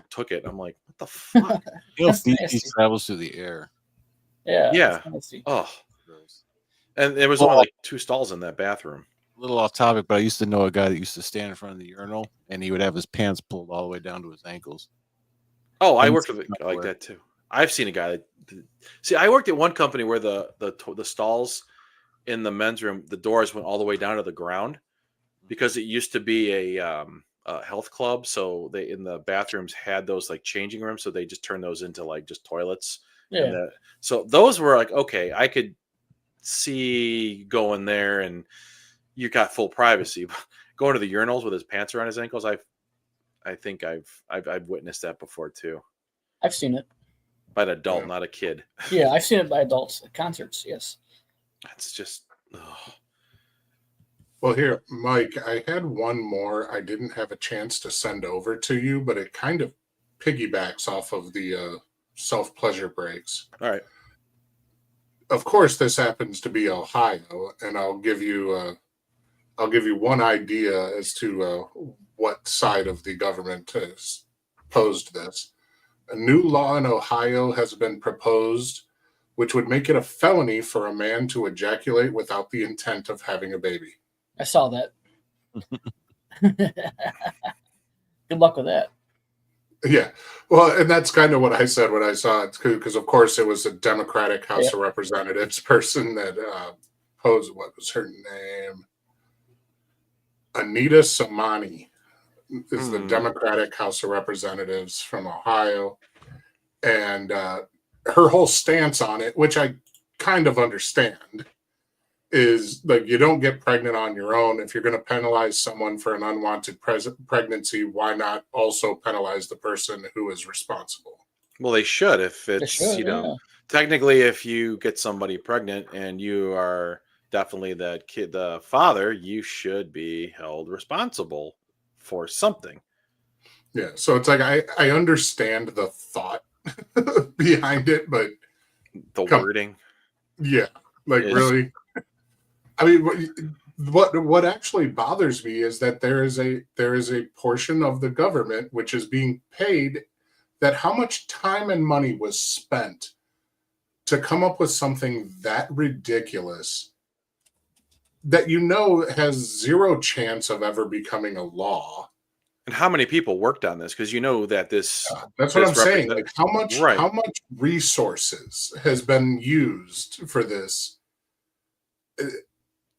took it. I'm like, what the fuck? You know, That's feces nasty. travels through the air. Yeah. Yeah. that's nasty. Oh, and there was Well, only like 2 stalls in that bathroom. A little off topic, but I used to know a guy that used to stand in front of the urinal, and he would have his pants pulled all the way down to his ankles. Oh, I Didn't worked see with him a guy like everywhere. that too. I've seen a guy that see. I worked at one company where the stalls in the men's room, the doors went all the way down to the ground because it used to be a health club. So they in the bathrooms had those like changing rooms, so they just turned those into like just toilets. And Yeah. so those were like okay, I could see going there and you got full privacy. But going to the urinals with his pants around his ankles, I think I've witnessed that before too. I've seen it. By an adult, Yeah. not a kid. Yeah, I've seen it by adults at concerts. Yes. That's just ugh. Well, here, Mike, I had one more I didn't have a chance to send over to you, but it kind of piggybacks off of the self-pleasure breaks. All right. Of course, this happens to be Ohio, and I'll give you one idea as to what side of the government has posed this. A new law in Ohio has been proposed, which would make it a felony for a man to ejaculate without the intent of having a baby. I saw that. Good luck with that. Yeah, well, and that's kind of what I said when I saw it, because of course it was a Democratic House Yep. of Representatives person that posed. What was her name? Anita Samani is the Democratic House of Representatives from Ohio, and her whole stance on it, which I kind of understand, is like you don't get pregnant on your own. If you're going to penalize someone for an unwanted pregnancy, why not also penalize the person who is responsible? Well, they should if They it's should, yeah. technically if you get somebody pregnant and you are definitely the father, you should be held responsible for something. Yeah, so it's like I understand the thought behind it, but The wording. yeah, like Is- really. I mean, what actually bothers me is that there is a portion of the government which is being paid that how much time and money was spent to come up with something that ridiculous that has zero chance of ever becoming a law. And how many people worked on this? Because you know that this That's what I'm this saying. represent- Like Right. how much resources has been used for this?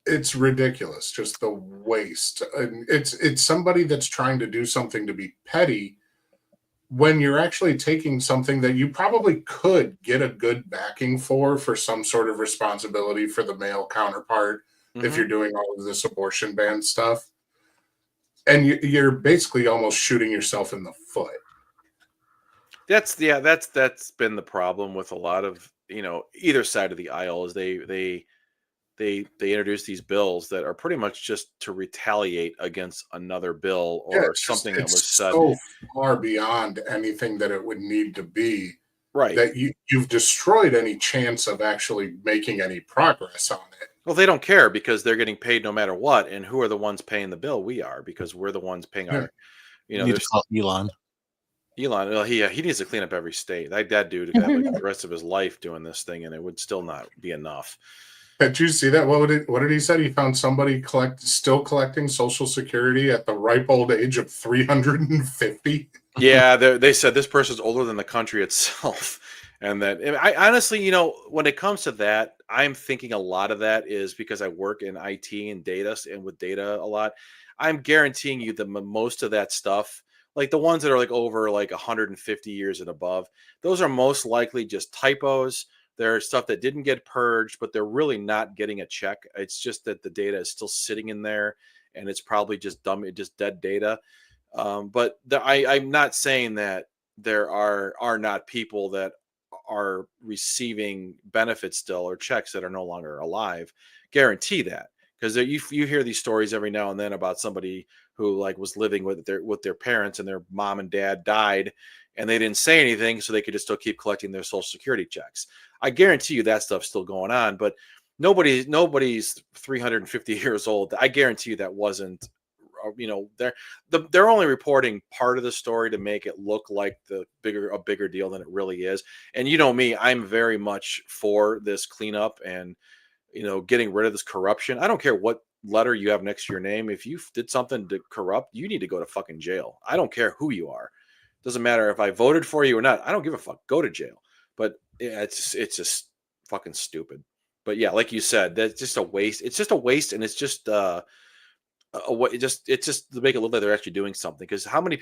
It's ridiculous, just the waste. And it's somebody that's trying to do something to be petty when you're actually taking something that you probably could get a good backing for some sort of responsibility for the male counterpart if Mhm. you're doing all of this abortion ban stuff. And you're basically almost shooting yourself in the foot. That's been the problem with a lot of either side of the aisle is they introduce these bills that are pretty much just to retaliate against another bill or something that was said. So far beyond anything that it would need to be Right. that you've destroyed any chance of actually making any progress on it. Well, they don't care because they're getting paid no matter what. And who are the ones paying the bill? We are, because we're the ones paying Yeah. our, You need to call Elon. Elon, well, he needs to clean up every state. That dude got like the rest of his life doing this thing, and it would still not be enough. Did you see that? What did he say? He found somebody still collecting Social Security at the ripe old age of 350. Yeah, they said this person's older than the country itself, and that I honestly, when it comes to that, I'm thinking a lot of that is because I work in IT and data and with data a lot. I'm guaranteeing you that most of that stuff, like the ones that are like over like 150 years and above, those are most likely just typos. There's stuff that didn't get purged, but they're really not getting a check. It's just that the data is still sitting in there, and it's probably just just dead data. But I'm not saying that there are not people that are receiving benefits still or checks that are no longer alive. Guarantee that, because you hear these stories every now and then about somebody who like was living with their parents and their mom and dad died and they didn't say anything, so they could just still keep collecting their Social Security checks. I guarantee you that stuff's still going on, but nobody's 350 years old. I guarantee you that wasn't. They're only reporting part of the story to make it look like a bigger deal than it really is. And you know me, I'm very much for this cleanup and getting rid of this corruption. I don't care what letter you have next to your name. If you did something to corrupt, you need to go to fucking jail. I don't care who you are. Doesn't matter if I voted for you or not. I don't give a fuck. Go to jail. But yeah, it's just fucking stupid. But yeah, like you said, that's just a waste. It's just a waste, and it's just it's just to make it look like they're actually doing something. Because how many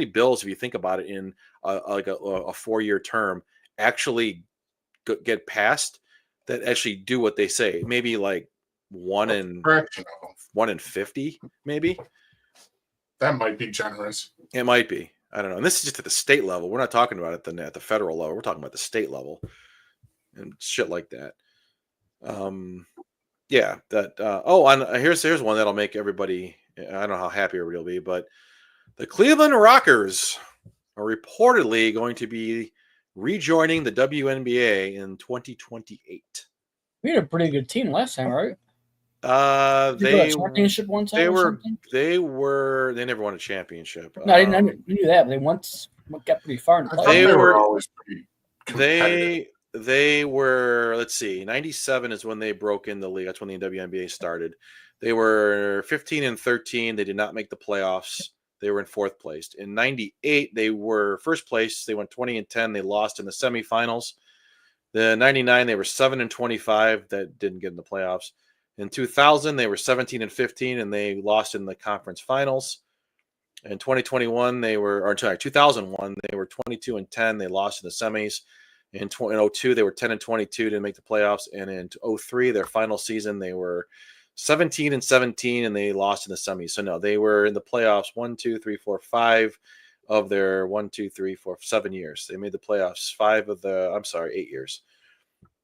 bills, if you think about it, in like a 4-year term, actually get passed that actually do what they say? Maybe like one in 50, maybe. That might be generous. It might be. I don't know. And this is just at the state level. We're not talking about it at the federal level. We're talking about the state level and shit like that. Yeah, that. And here's one that'll make everybody. I don't know how happy everybody will be, but the Cleveland Rockers are reportedly going to be rejoining the WNBA in 2028. We had a pretty good team last time, right? They championship one time. They never won a championship. No, I knew that, but they once got pretty far in the playoffs. They were always pretty competitive. They were, let's see, 97 is when they broke in the league. That's when the WNBA started. They were 15-13. They did not make the playoffs. They were in 4th place. In 98, they were 1st place. They went 20-10. They lost in the semifinals. The 99, they were 7-25. That didn't get in the playoffs. In 2000, they were 17-15, and they lost in the conference finals. In 2021, 2001, they were 22-10. They lost in the semis. In 2002, they were 10-22, didn't make the playoffs. And in 2003, their final season, they were 17-17, and they lost in the semis. So no, they were in the playoffs 5 of their 7 years. They made the playoffs 8 years.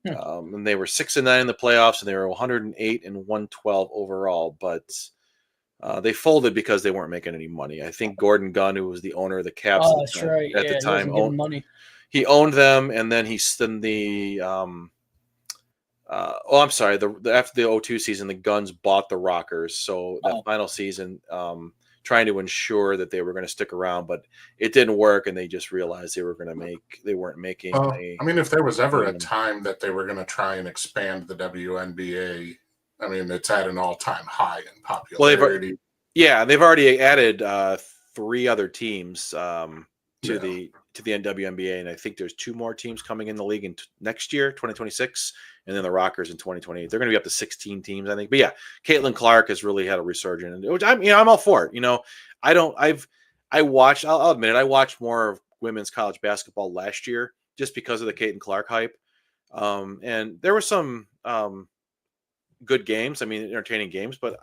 And they were 6-9 in the playoffs, and they were 108-112 overall. But they folded because they weren't making any money. I think Gordon Gunn, who was the owner of the Caps at the time, money. He owned them, and then after the 2002 season, the Guns bought the Rockers. So the final season, trying to ensure that they were going to stick around, but it didn't work, and they just realized they weren't making. If there was ever a time that they were going to try and expand the WNBA, it's at an all-time high in popularity. They've already added 3 other teams to the WNBA, and I think there's 2 more teams coming in the league in next year, 2026, and then the Rockers in 2028. They're going to be up to 16 teams, I think. But yeah, Caitlin Clark has really had a resurgence, which I'm all for it. I'll admit it, I watched more of women's college basketball last year just because of the Caitlin Clark hype, and there were some good games. Entertaining games. But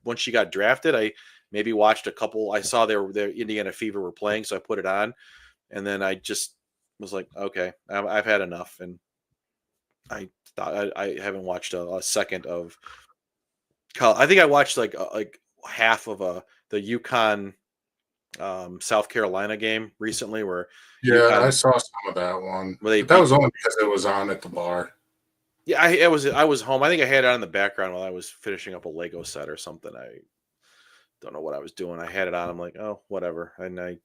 once she got drafted, I maybe watched a couple. I saw their Indiana Fever were playing, so I put it on. And then I just was like, okay, I've had enough. And I thought I haven't watched a second of college. I think I watched like half of the UConn South Carolina game recently where UConn, I saw some of that one. That was only because it was on at the bar. Yeah, I was home. I think I had it on in the background while I was finishing up a Lego set or something. I don't know what I was doing. I had it on. I'm like, oh, whatever. And I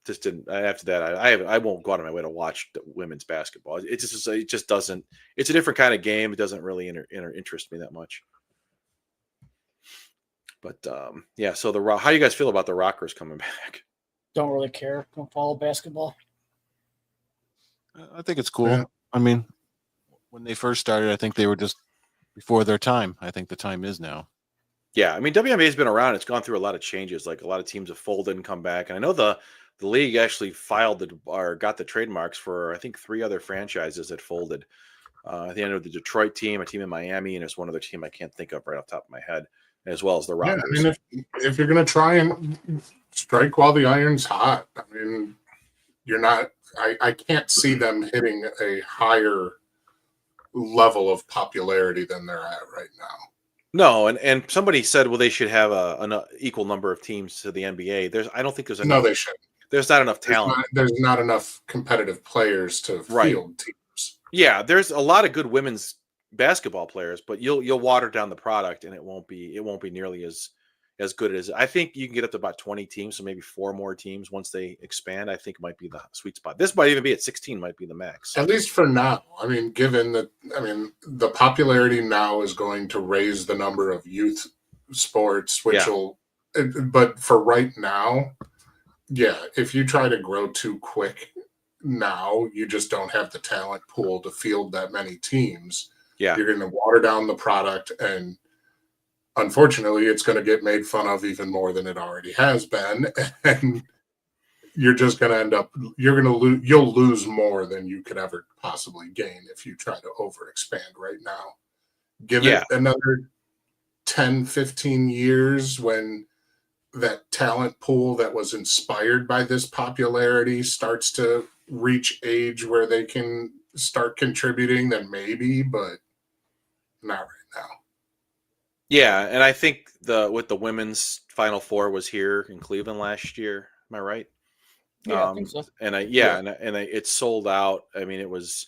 just didn't. After that, I won't go out of my way to watch the women's basketball. It just doesn't. It's a different kind of game. It doesn't really interest me that much. But yeah. So how do you guys feel about the Rockers coming back? Don't really care. Don't follow basketball. I think it's cool. Yeah. I mean, when they first started, I think they were just before their time. I think the time is now. Yeah, I mean, WNBA has been around. It's gone through a lot of changes. Like a lot of teams have folded and come back. And I know the league actually got the trademarks for, I think, 3 other franchises that folded. At the end of the Detroit team, a team in Miami, and there's one other team I can't think of right off the top of my head, as well as the Rockers. Yeah, I mean, if you're going to try and strike while the iron's hot, I mean, you're not. I can't see them hitting a higher level of popularity than they're at right now. No, and somebody said, well, they should have an equal number of teams to the NBA. I don't think there's enough. No, they shouldn't. There's not enough talent. There's not enough competitive players to field teams. Yeah, there's a lot of good women's basketball players, but you'll water down the product, and it won't be nearly as good as. I think you can get up to about 20 teams, so maybe 4 more teams once they expand. I think might be the sweet spot. This might even be at 16, might be the max. At least for now. I mean, given that, the popularity now is going to raise the number of youth sports, but for right now, yeah, if you try to grow too quick now, you just don't have the talent pool to field that many teams. Yeah. You're going to water down the product, and unfortunately, it's going to get made fun of even more than it already has been. And you're just going to end up, you'll lose more than you could ever possibly gain if you try to overexpand right now. Give it another 10, 15 years when that talent pool that was inspired by this popularity starts to reach age where they can start contributing, then maybe, but not right now. Yeah, and I think with the women's Final Four was here in Cleveland last year. Am I right? Yeah, I think so. And it sold out. I mean, it was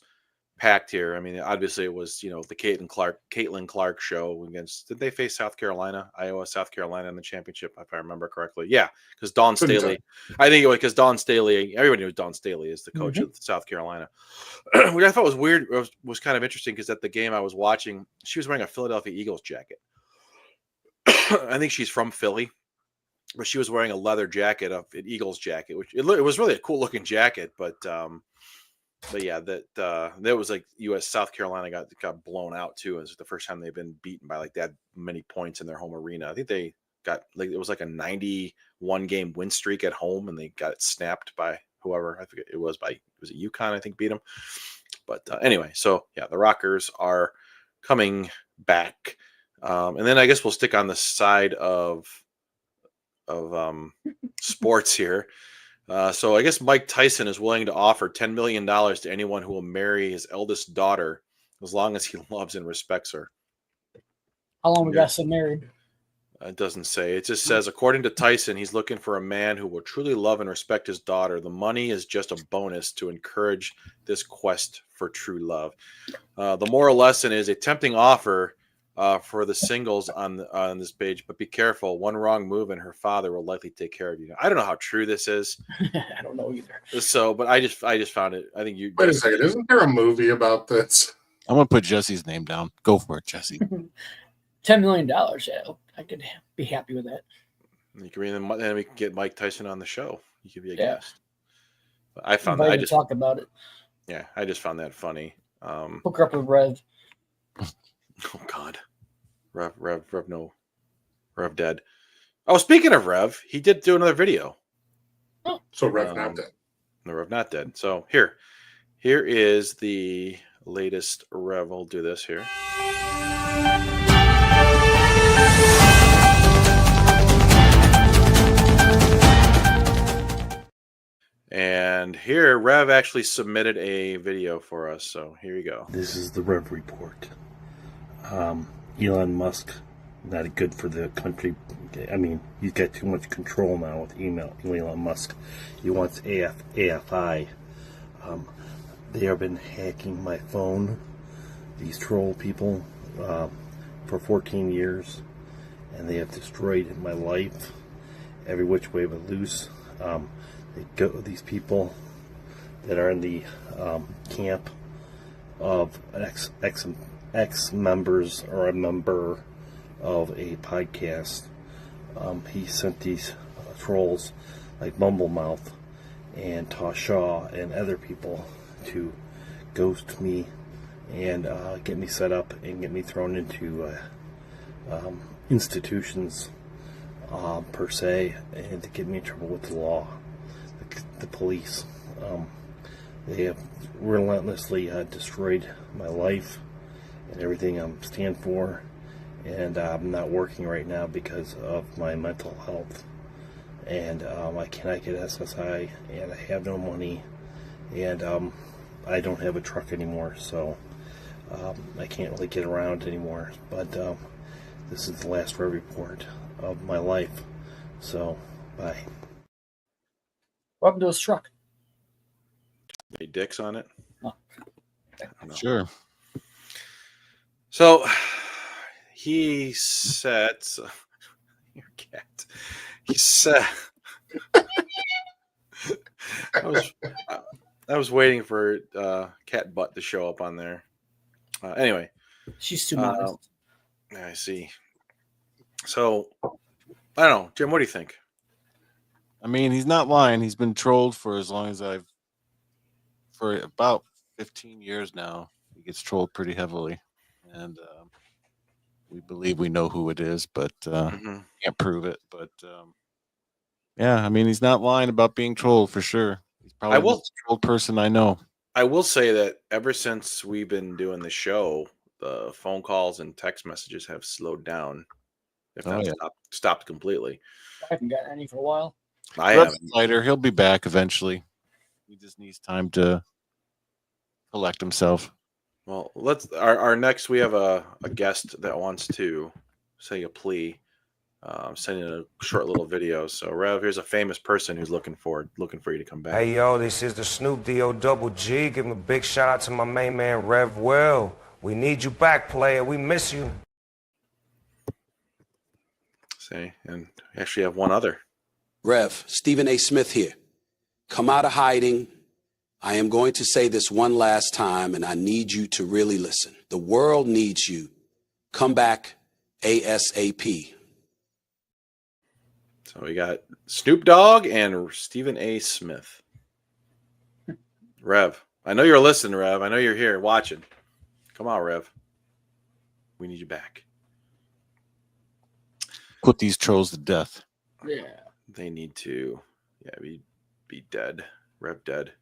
packed here. I mean, obviously it was, the Caitlin Clark show against. Did they face South Carolina, South Carolina in the championship, if I remember correctly? Yeah, because Dawn Staley. I think it was because Dawn Staley. Everybody knew Dawn Staley is the coach of South Carolina, which I thought was weird. Was kind of interesting because at the game I was watching, she was wearing a Philadelphia Eagles jacket. I think she's from Philly, but she was wearing a leather jacket, an Eagles jacket, which it was really a cool looking jacket. But yeah, that was like South Carolina got blown out too. It was the first time they've been beaten by like that many points in their home arena. I think they got it was like a 91 game win streak at home, and they got it snapped by whoever. I forget was it UConn? I think beat them. But anyway, so yeah, the Rockers are coming back. And then I guess we'll stick on the side of sports here. So I guess Mike Tyson is willing to offer $10 million to anyone who will marry his eldest daughter as long as he loves and respects her. How long we got to married? It doesn't say. It just says, according to Tyson, he's looking for a man who will truly love and respect his daughter. The money is just a bonus to encourage this quest for true love. The moral lesson is a tempting offer for the singles on this page, but be careful. One wrong move and her father will likely take care of you. I don't know how true this is. I don't know either. So, but I just found it. I think you. Wait a second. Isn't there a movie about this? I'm gonna put Jesse's name down. Go for it, Jesse. $10 million. Yeah, I could be happy with that. You can and we can get Mike Tyson on the show. You could be a guest. But I found that. I just talk about it. Yeah, I just found that funny. Hook her up with Rev. Oh God, Rev, no, Rev dead. Oh, speaking of Rev, he did do another video. Oh, so Rev not dead. No, Rev not dead. So here is the latest Rev. We'll do this here. And here, Rev actually submitted a video for us. So here you go. This is the Rev report. Elon Musk, not good for the country. I mean, he's got too much control now with Elon Musk. He wants AFI. They have been hacking my phone, these troll people, for 14 years. And they have destroyed my life every which way but loose. these people that are in the camp of ex members or a member of a podcast. He sent these trolls like Mumblemouth and Tashaw and other people to ghost me and get me set up and get me thrown into institutions per se, and to get me in trouble with the law, the police. They have relentlessly destroyed my life and everything I stand for, and I'm not working right now because of my mental health, and I cannot get SSI, and I have no money, and I don't have a truck anymore, so I can't really get around anymore, but this is the last report of my life, so bye. What happened to his truck? Any dicks on it? Oh. No. Sure. So he said, your cat. He said, I was waiting for cat butt to show up on there. Anyway, She's too modest. I see. So I don't know, Jim. What do you think? I mean, he's not lying. He's been trolled for as long as for about 15 years now. He gets trolled pretty heavily, and we believe we know who it is, but can't prove it. But yeah, I mean, he's not lying about being trolled for sure. He's probably the most trolled person I know. I will say that ever since we've been doing the show, the phone calls and text messages have slowed down, if not stopped completely. I haven't gotten any for a while. I haven't. Later, he'll be back eventually. He just needs time to collect himself. Well, let's our next. We have a guest that wants to say a plea, sending a short little video. So, Rev, here's a famous person who's looking for you to come back. Hey yo, this is the Snoop D-O double G. Give him a big shout out to my main man Rev Well. We need you back, player. We miss you. See, and we actually have one other. Rev, Stephen A. Smith here. Come out of hiding. I am going to say this one last time, and I need you to really listen. The world needs you. Come back ASAP. So we got Snoop Dogg and Stephen A. Smith. Rev, I know you're listening, Rev. I know you're here watching. Come on, Rev. We need you back. Put these trolls to death. Yeah. They need to, be dead. Rev dead.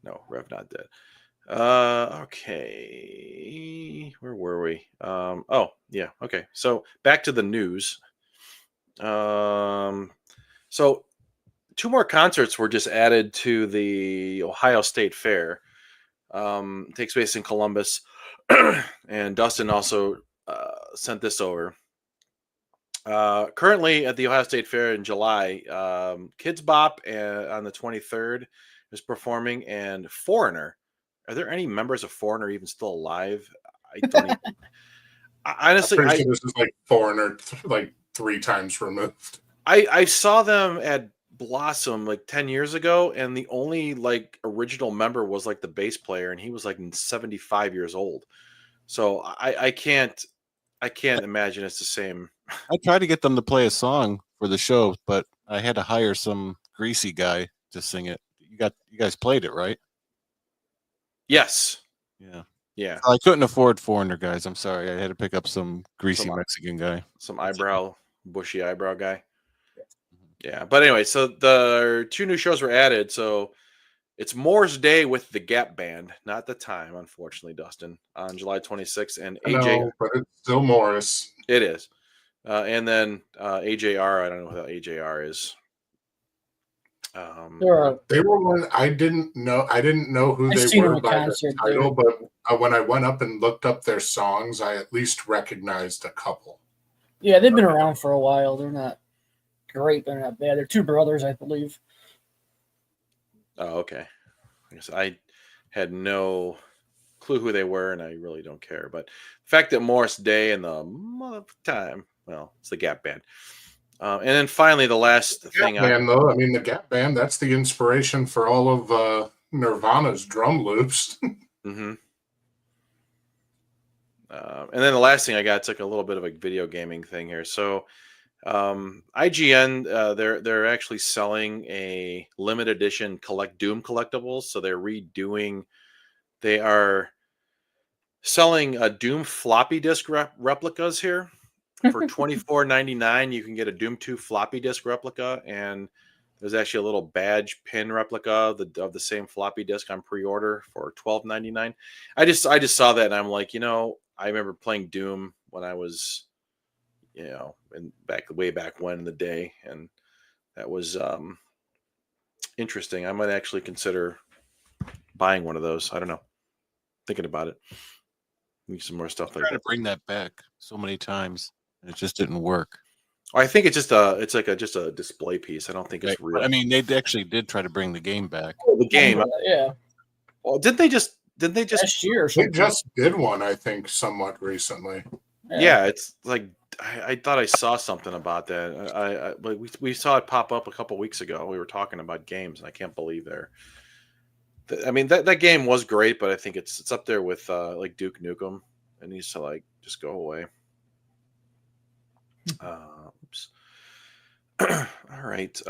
No, Rev not dead. Okay. Where were we? Okay. So back to the news. So 2 more concerts were just added to the Ohio State Fair. It takes place in Columbus. And Dustin also sent this over. Currently at the Ohio State Fair in July, Kids Bop on the 23rd is performing, and Foreigner. Are there any members of Foreigner even still alive? I don't even, honestly, I'm pretty sure this is like Foreigner like 3 times removed. I saw them at Blossom like 10 years ago, and the only like original member was like the bass player, and he was like 75 years old. So I can't imagine it's the same. I tried to get them to play a song for the show, but I had to hire some greasy guy to sing it. You guys played it, right? Yes. Yeah. Yeah. I couldn't afford Foreigner guys. I'm sorry. I had to pick up some greasy Mexican guy. Some bushy eyebrow guy. Yeah. But anyway, so the 2 new shows were added. So it's Moore's Day with the Gap Band, not the time, unfortunately, Dustin, on July 26th. And AJ, No, but it's still Morris. It is. And then AJR, I don't know what AJR is. They were one I didn't know who they were by the title, but when I went up and looked up their songs, I at least recognized a couple. Yeah, they've been around for a while. They're not great, they're not bad. They're 2 brothers, I believe. Oh, okay. I guess I had no clue who they were, and I really don't care. But the fact that Morris Day and the time, well, it's the Gap Band. And then finally, the last thing Band, though, I mean, the Gap Band, that's the inspiration for all of Nirvana's drum loops. Mm-hmm. And then the last thing I got, it's like a little bit of a video gaming thing here. So IGN, they're actually selling a limited edition Doom collectibles. So they are selling Doom floppy disk replicas here. For $24.99, you can get a Doom 2 floppy disk replica, and there's actually a little badge pin replica of the same floppy disk on pre-order for $12.99. I just saw that and I'm like, I remember playing Doom when I was, way back when in the day, and that was interesting. I might actually consider buying one of those. I don't know. Thinking about it. Need some more stuff like that. Trying to bring that back so many times. It just didn't work. I think it's just a display piece. I don't think it's real. I mean, they actually did try to bring the game back. Oh, the game, yeah. Well, didn't they just last year? Or They something. just did one, I think, somewhat recently. Yeah, it's like I thought I saw something about that. We saw it pop up a couple weeks ago. We were talking about games, and I can't believe I mean, that game was great, but I think it's up there with like Duke Nukem. It needs to just go away. Oops. All right.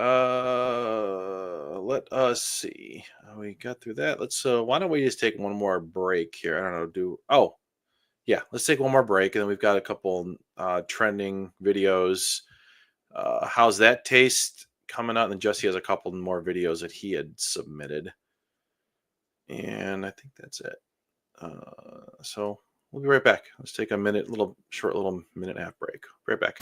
Let us see. We got through that. Let's. Why don't we just take one more break here? I don't know. Let's take one more break, and then we've got a couple trending videos. How's that taste coming out? And then Jesse has a couple more videos that he had submitted, and I think that's it. So we'll be right back. Let's take a short minute and a half break. Right back.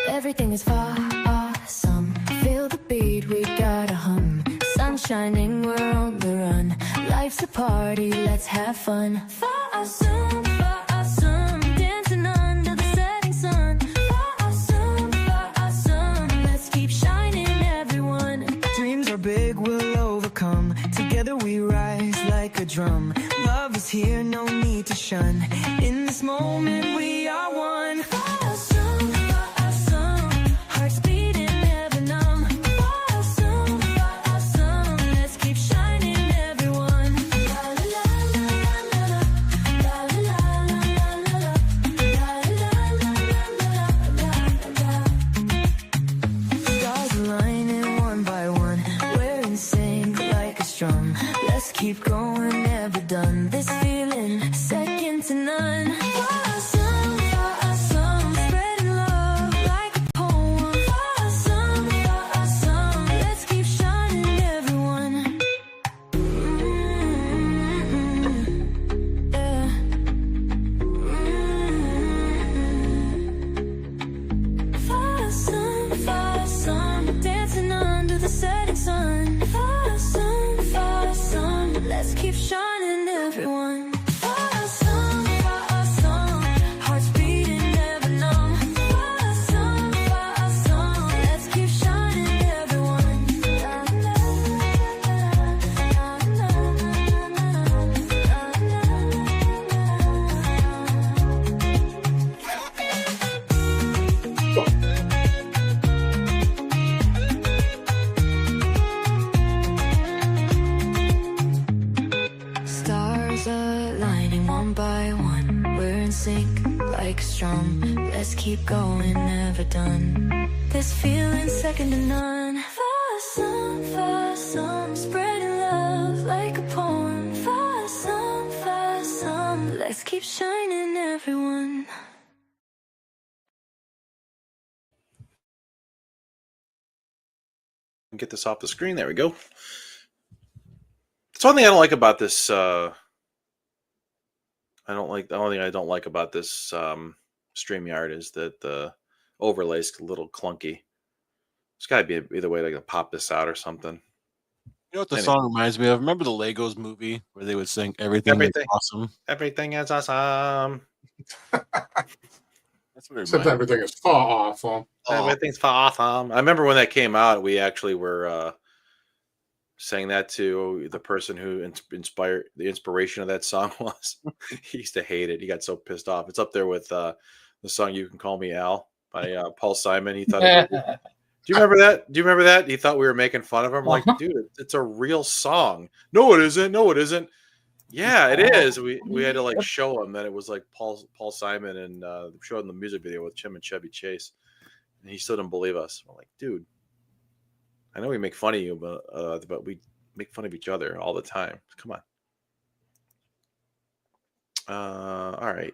Everything is far awesome. Feel the beat, we gotta hum. Sun shining, we're on the run. Life's a party, let's have fun. Awesome, dancing under the setting sun. Awesome, let's keep shining, everyone. Dreams are big, we'll overcome. Together we rise like a drum. Love is here, no need to shun. In this moment we are one. Awesome, hearts beating, never numb. Awesome, let's keep shining, everyone. La la la la la la la la la la la. Stars aligning one by one. We're in sync like a strum. Let's keep going, never done. This feeling, second to none. Awesome, spreading love like a poem. Awesome, let's keep shining, everyone. Awesome, dancing under the setting sun. Awesome, let's keep shining, everyone. stars aligning one by one. We're in sync like a strum. Let's keep going, never done. This feeling second to none. Far sun, spreading love like a poem. Far sun, let's keep shining, everyone. Get this off the screen. There we go. It's one thing I don't like about this. The only thing I don't like about this StreamYard is that the overlay's a little clunky. There's got to be either way to pop this out or something. You know what the song reminds me of? Remember the Legos movie where they would sing "Everything is Awesome"? Everything is awesome. That's what it Except everything is far awful. Everything's awesome. I remember when that came out, we actually were saying that to the person who inspired the inspiration of that song was. He used to hate it. He got so pissed off. It's up there with the song "You Can Call Me Al" by Paul Simon. He thought it was, do you remember that? Do you remember that? He thought we were making fun of him. Like, dude, it's a real song. No, it isn't. No, it isn't. Yeah, it is. We had to like show him that it was like Paul Simon and show him the music video with Tim and Chevy Chase, and he still didn't believe us. We're like, dude, I know we make fun of you, but we make fun of each other all the time. Come on. All right.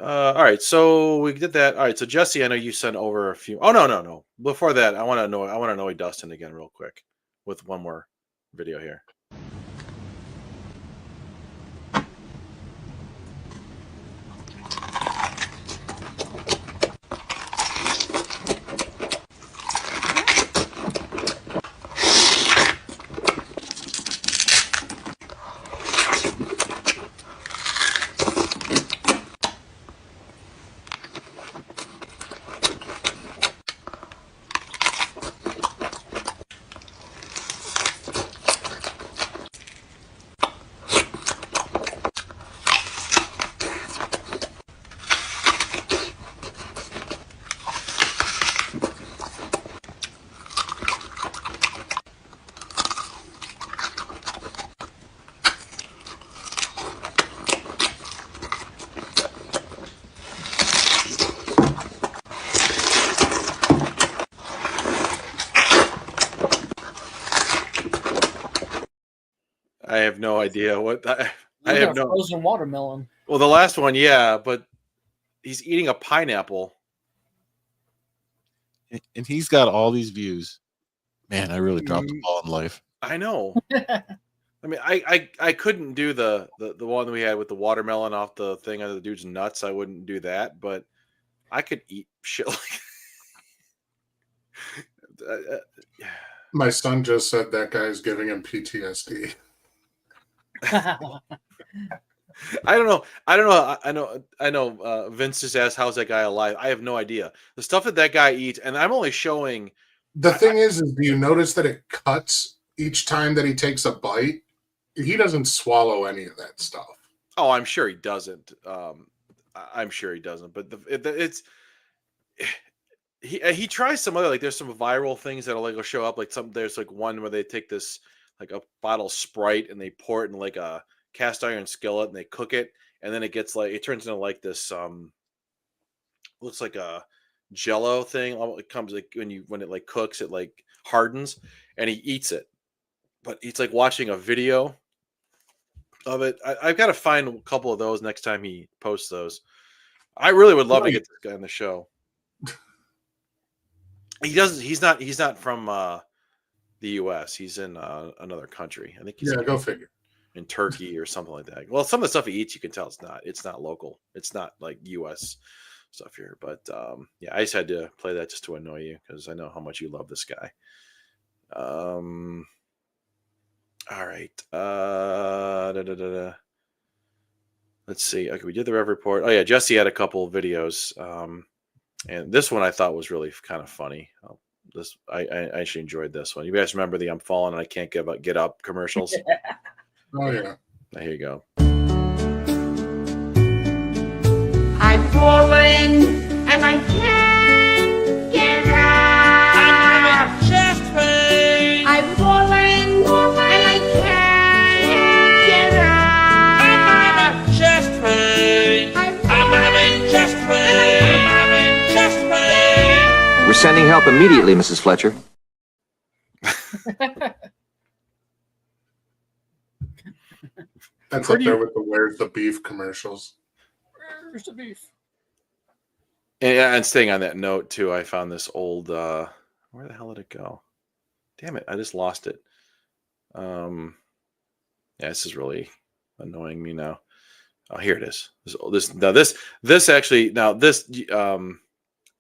All right, so we did that. All right, so Jesse, I know you sent over a few. Oh no. Before that, I want to annoy Dustin again real quick with one more video here. I have no idea what I have no frozen watermelon. Well, the last one, yeah, but he's eating a pineapple, and he's got all these views. Man, I really dropped the ball in life. I know. I mean, I couldn't do the one we had with the watermelon off the thing of the dude's nuts. I wouldn't do that, but I could eat shit like My son just said that guy's giving him PTSD. I don't know. I know. Vince just asked, "How's that guy alive?" I have no idea. The stuff that guy eats, and I'm only showing. The thing is, do you notice that it cuts each time that he takes a bite? He doesn't swallow any of that stuff. Oh, I'm sure he doesn't. I'm sure he doesn't. But he tries some other, like, there's some viral things that'll like show up. Like there's like one where they take this like a bottle of Sprite and they pour it in like a cast iron skillet and they cook it, and then it turns into like this looks like a Jello thing. It comes like when it like cooks, it like hardens, and he eats it. But it's like watching a video of it. I've got to find a couple of those next time he posts those. I really would love to get this guy on the show. He's not from the U.S. He's in another country. I think he's go figure. In Turkey or something like that. Well, some of the stuff he eats, you can tell it's not local. It's not like U.S. stuff here. But yeah, I just had to play that just to annoy you because I know how much you love this guy. All right. Let's see. Okay, we did the Rev Report. Oh yeah, Jesse had a couple of videos. And this one I thought was really kind of funny. I actually enjoyed this one. You guys remember the "I'm falling and I can't get up" commercials? Oh yeah. Here you go. I'm falling and I can't get up. I'm having chest pain. I'm falling and I can't help immediately, Mrs. Fletcher. That's up there with the "Where's the Beef" commercials. Where's the beef? And staying on that note too, I found this old. Where the hell did it go? Damn it! I just lost it. Yeah, this is really annoying me now. Oh, here it is.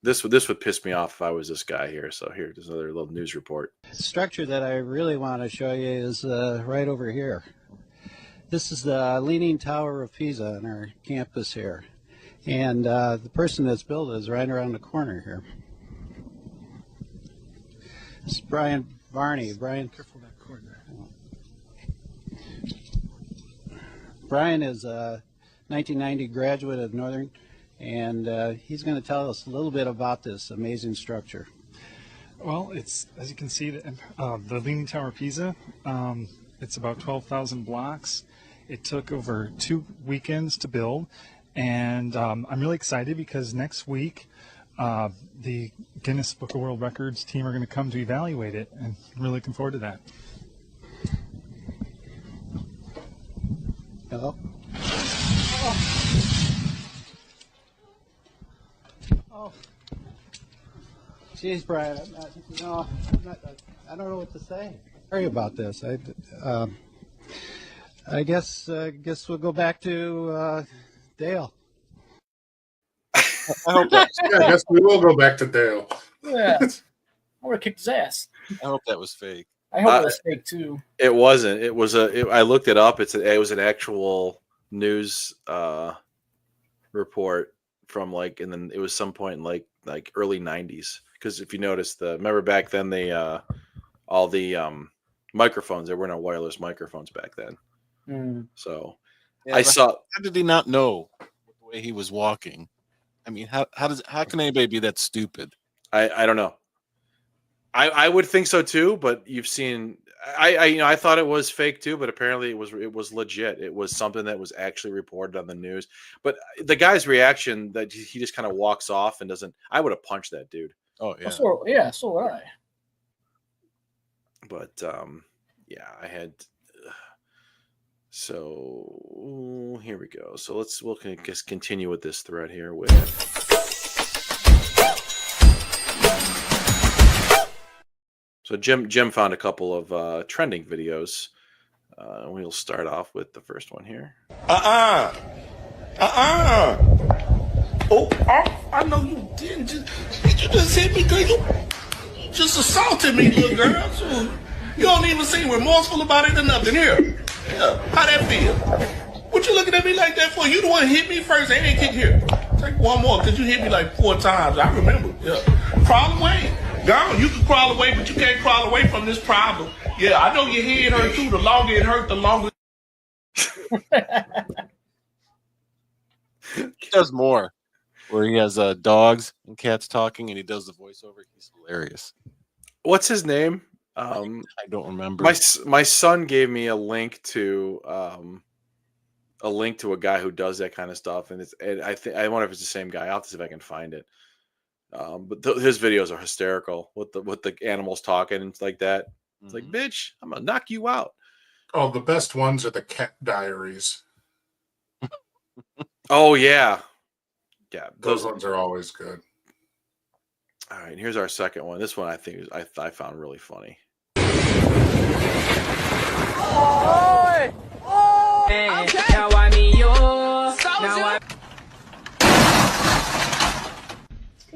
This would piss me off if I was this guy here. So here's another little news report. The structure that I really want to show you is right over here. This is the Leaning Tower of Pisa on our campus here. And the person that's built it is right around the corner here. It's Brian Varney. Brian, careful that cord there. Brian is a 1990 graduate of Northern, and he's going to tell us a little bit about this amazing structure. Well, it's, as you can see, the Leaning Tower of Pisa. It's about 12,000 blocks. It took over 2 weekends to build, and I'm really excited because next week the Guinness Book of World Records team are going to come to evaluate it, and I'm really looking forward to that. Hello? Oh. Jeez, Brian, I don't know what to say. Sorry about this. I guess we'll go back to Dale. I hope that. Yeah, I guess we will go back to Dale. Yeah, I would have kicked his ass. I hope that was fake. I hope it was fake too. It wasn't. It was I looked it up. It was an actual news report from it was some point in like early 90s. Because if you notice, remember back then they all the microphones, there were no wireless microphones back then. So yeah, how did he not know the way he was walking? I mean, how can anybody be that stupid? I don't know. I would think so too, but you've seen I thought it was fake too, but apparently it was legit. It was something that was actually reported on the news. But the guy's reaction that he just kind of walks off and doesn't. I would have punched that dude. Oh yeah. So would I. But yeah, I had. So here we go. So we'll just continue with this thread here with. So Jim found a couple of trending videos. We'll start off with the first one here. Oh, I know you didn't. You just hit me because you just assaulted me, little girl. So you don't even seem remorseful about it or nothing. Here. Yeah. How that feel? What you looking at me like that for? You the one hit me first. They ain't kick here. Take one more because you hit me like 4 times. I remember. Yeah. Crawl away. Gone. You can crawl away, but you can't crawl away from this problem. Yeah, I know your head hurt too. The longer it hurt, the longer. He does more, where he has dogs and cats talking, and he does the voiceover. He's hilarious. What's his name? I don't remember. My son gave me a link to a guy who does that kind of stuff, and I wonder if it's the same guy. I'll have to see if I can find it. But his videos are hysterical with the animals talking and like that. It's like, bitch, I'm gonna knock you out. Oh, the best ones are the cat diaries. Oh yeah, those ones are always good. All right, here's our second one. This one I think I found really funny.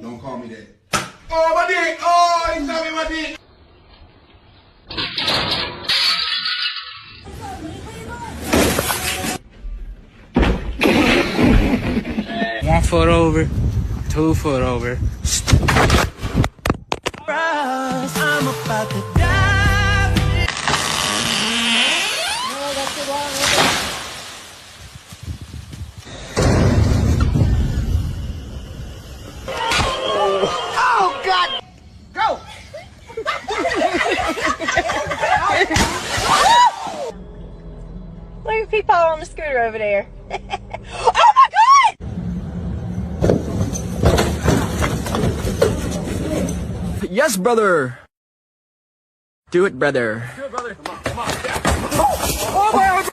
Don't call me that. Oh, my dick! Oh, he's not me my dick! One foot over, 2 foot over. I'm about to dive. No, that's the wrong one. Oh, God! Go! Look at people on the scooter over there. Oh my God! Yes, brother. Do it, brother. Do it, brother. Come on. Yeah. Oh my!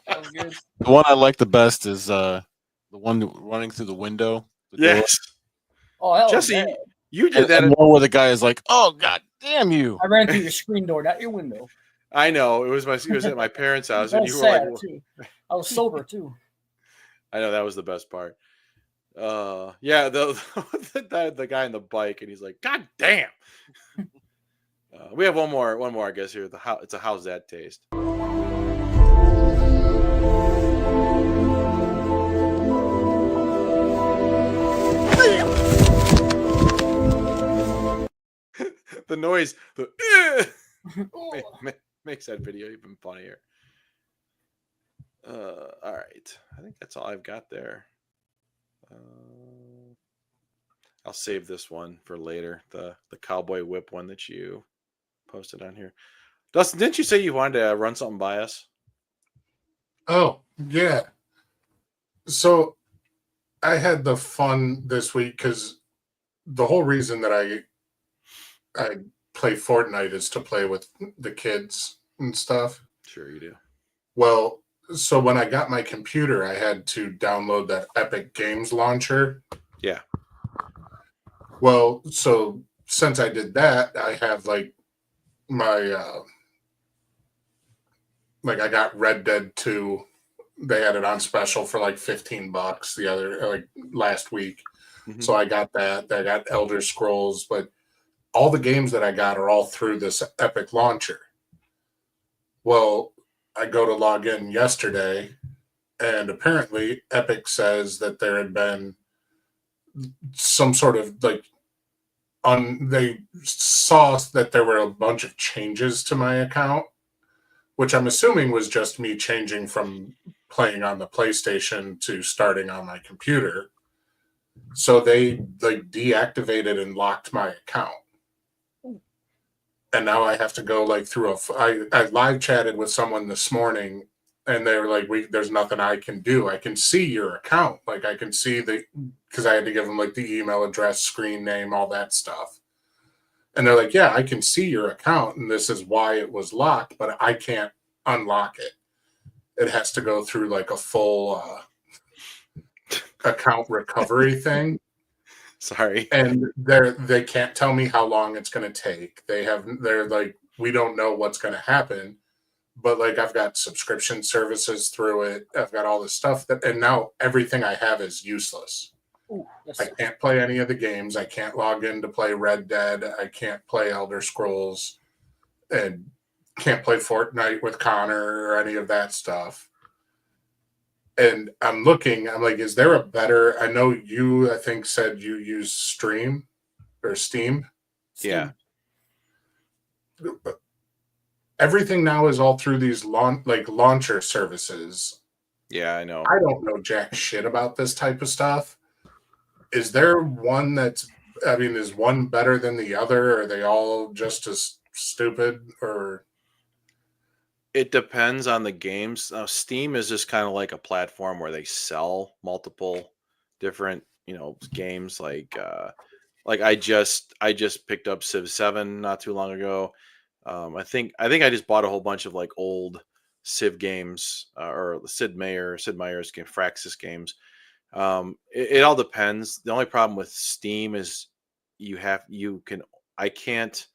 That was good. The one I like the best is the one running through the window. The door. Yes. Oh, hell, Jesse, bad. you did that. And one where the guy is like, "Oh God damn you!" I ran through your screen door, not your window. I know it was at my parents' house, That and was you were like, sad, too. I was sober too. I know that was the best part. Yeah, the guy on the bike, and he's like, "God damn." We have one more, I guess here. It's a how's that taste? The noise, makes that video even funnier. All right, I think that's all I've got there. I'll save this one for later. The cowboy whip one that you posted on here. Dustin, didn't you say you wanted to run something by us? Oh, yeah. So I had the fun this week because the whole reason that I play Fortnite is to play with the kids and stuff. Sure you do. Well, so when I got my computer, I had to download that Epic Games launcher. Yeah. Well, so since I did that, I have like my like I got Red Dead 2. They had it on special for like $15 the other like last week. Mm-hmm. So I got that. I got Elder Scrolls, but all the games that I got are all through this Epic launcher. Well, I go to log in yesterday, and apparently Epic says that there had been some sort of like they saw that there were a bunch of changes to my account, which I'm assuming was just me changing from playing on the PlayStation to starting on my computer. So they like deactivated and locked my account. And now I have to go like through I live chatted with someone this morning, and they were like, there's nothing I can do. I can see your account. Like I can see because I had to give them like the email address, screen name, all that stuff. And they're like, yeah, I can see your account, and this is why it was locked, but I can't unlock it. It has to go through like a full account recovery thing. Sorry. And they can't tell me how long it's going to take. They're like, we don't know what's going to happen, but like I've got subscription services through it. I've got all this stuff and now everything I have is useless. Ooh, I can't play any of the games. I can't log in to play Red Dead. I can't play Elder Scrolls, and can't play Fortnite with Connor or any of that stuff. And I'm like, is there a better, I know you, I think said you use Steam. Yeah. Everything now is all through these launcher services. Yeah, I know. I don't know jack shit about this type of stuff. Is there one is one better than the other? Are they all just as stupid, or? It depends on the games. Steam is just kind of like a platform where they sell multiple different, games. Like I just picked up Civ 7 not too long ago. I think I just bought a whole bunch of like old Civ games or Sid Meier's game, Fraxis games. It all depends. The only problem with Steam is I can't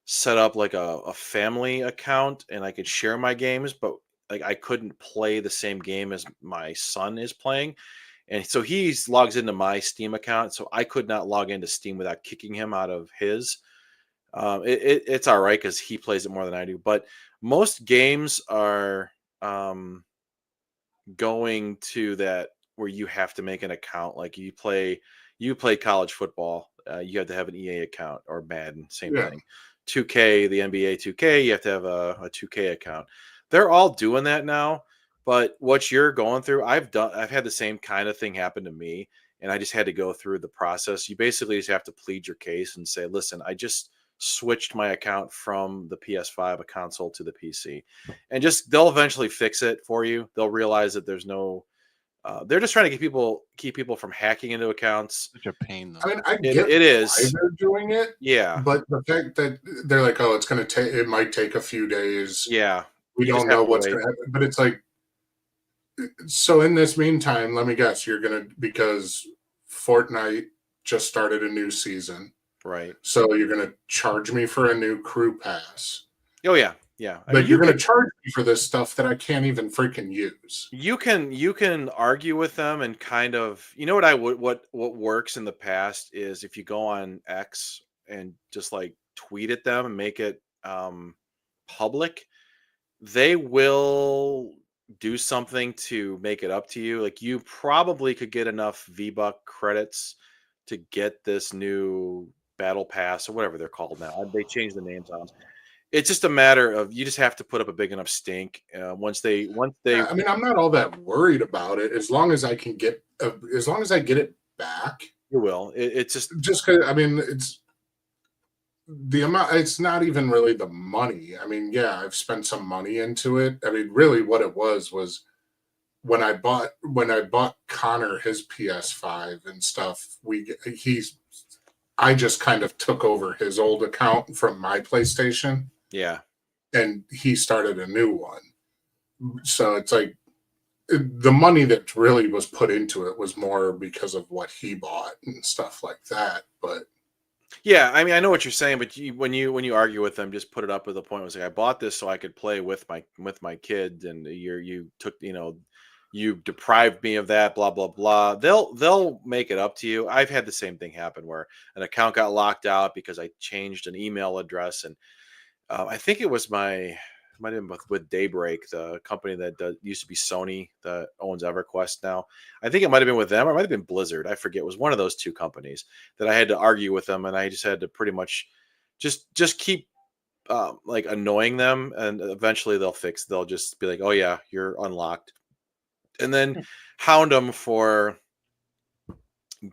set up like a family account and I could share my games, but like I couldn't play the same game as my son is playing. And so he logs into my Steam account, so I could not log into Steam without kicking him out of his. It's all right because he plays it more than I do, but most games are going to that where you have to make an account. Like you play college football, you have to have an EA account, or Madden, same thing. 2K, the NBA 2K, you have to have a 2K account. They're all doing that now, but what you're going through, I've had the same kind of thing happen to me, and I just had to go through the process. You basically just have to plead your case and say, listen, I just switched my account from the PS5, a console, to the PC, and they'll eventually fix it for you. They'll realize that there's no They're just trying to keep people from hacking into accounts. Such a pain, though. I mean, I It get it why is. they're doing it, Yeah. but the fact that they're like, oh, it's going to take, it might take a few days. Yeah. We You just don't have know to what's wait. going to happen. But it's like, so in this meantime, let me guess, you're going to, because Fortnite just started a new season. Right. So you're going to charge me for a new crew pass. Oh yeah. Yeah. I But mean, you're going to charge me for this stuff that I can't even freaking use. you can argue with them and kind of, what I would what works in the past is if you go on X and just like tweet at them and make it public, they will do something to make it up to you. Like you probably could get enough V-Buck credits to get this new battle pass or whatever they're called now. They changed the names on them. It's just a matter of you just have to put up a big enough stink. Once they I mean, I'm not all that worried about it as long as I can get, as long as I get it back. You will. It's just because, I mean, it's the amount, it's not even really the money. I mean, yeah, I've spent some money into it. I mean, really what it was when I bought Connor his PS5 and stuff, I just kind of took over his old account from my PlayStation. Yeah. And he started a new one. So it's like the money that really was put into it was more because of what he bought and stuff like that. But yeah, I mean, I know what you're saying, but when you argue with them, just put it up with the point. It was like, I bought this so I could play with my kids, and you took, you deprived me of that, blah blah blah. They'll make it up to you. I've had the same thing happen where an account got locked out because I changed an email address, and I think it was might have been with Daybreak, the company that used to be Sony that owns EverQuest now. I think it might have been with them, or it might have been Blizzard. I forget. It was one of those two companies that I had to argue with them, and I just had to pretty much just keep like annoying them, and eventually they'll just be like, oh yeah, you're unlocked, and then hound them for,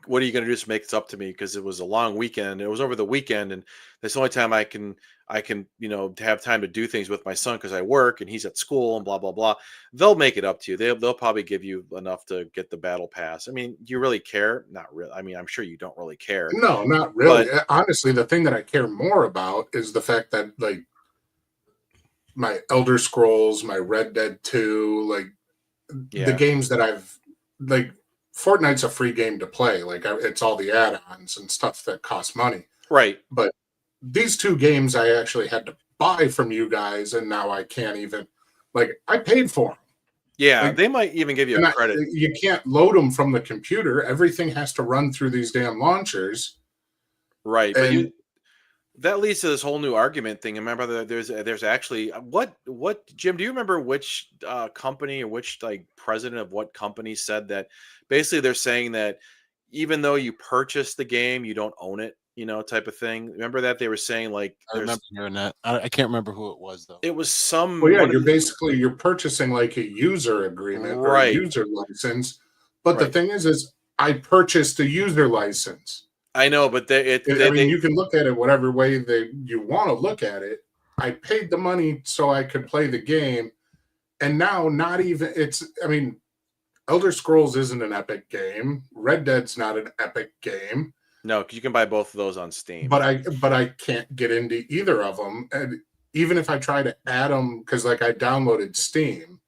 what are you going to do to make this up to me? Because it was a long weekend. It was over the weekend, and that's the only time I can have time to do things with my son because I work and he's at school and blah blah blah. They'll make it up to you. They'll probably give you enough to get the battle pass. I mean, do you really care? Not really. I mean, I'm sure you don't really care. no, not really. But honestly, the thing that I care more about is the fact that like my Elder Scrolls, my Red Dead 2, like the games that I've like. Fortnite's a free game to play. Like it's all the add-ons and stuff that cost money. Right. But these two games I actually had to buy from you guys, and now I can't even, like, I paid for them. Yeah, like, they might even give you a credit. You can't load them from the computer. Everything has to run through these damn launchers. Right. But that leads to this whole new argument thing. Remember that there's actually what Jim, do you remember which company or which like president of what company said that basically they're saying that even though you purchase the game, you don't own it, type of thing. Remember that they were saying like I remember hearing that. I can't remember who it was though. It was some. Well, yeah, you're purchasing like a user agreement or a user license. But the thing is I purchased a user license. I know, but you can look at it whatever way that you want to look at it. I paid the money so I could play the game, and now not even Elder Scrolls isn't an Epic game. Red Dead's not an Epic game. No, because you can buy both of those on Steam. But I can't get into either of them, and even if I try to add them, because like I downloaded Steam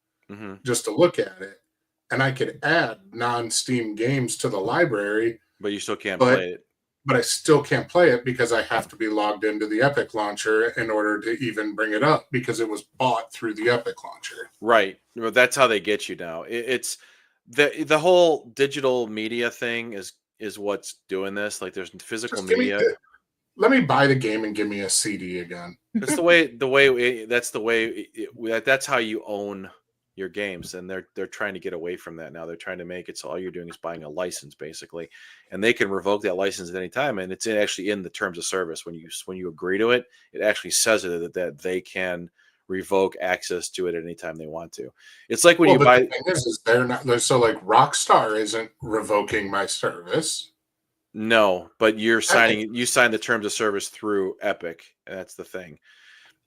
just to look at it, and I could add non-Steam games to the library, but you still can't play it. But I still can't play it because I have to be logged into the Epic launcher in order to even bring it up because it was bought through the Epic launcher. Right. Well, that's how they get you now. It's the whole digital media thing is what's doing this. Like there's physical media. Let me buy the game and give me a CD again. That's that's how you own your games, and they're trying to get away from that now. They're trying to make it so all you're doing is buying a license basically, and they can revoke that license at any time, and it's actually in the terms of service. When you agree to it, it actually says that they can revoke access to it at any time they want to. It's like when you buy. The thing is they're not, so like Rockstar isn't revoking my service. No, but you sign the terms of service through Epic, and that's the thing.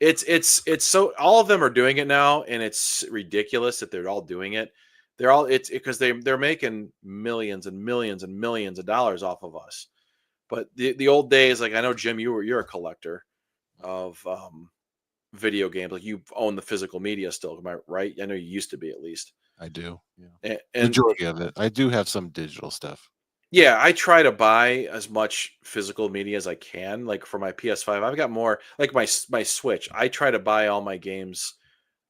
It's so all of them are doing it now, and it's ridiculous that they're all doing it. They're all it's because they're making millions and millions and millions of dollars off of us. But the old days, like I know Jim, you're a collector of video games. Like you own the physical media still, am I right? I know you used to be at least. I do. Yeah. And Majority of it. I do have some digital stuff. yeah, I try to buy as much physical media as I can. Like for my PS5, I've got more. Like my Switch, I try to buy all my games.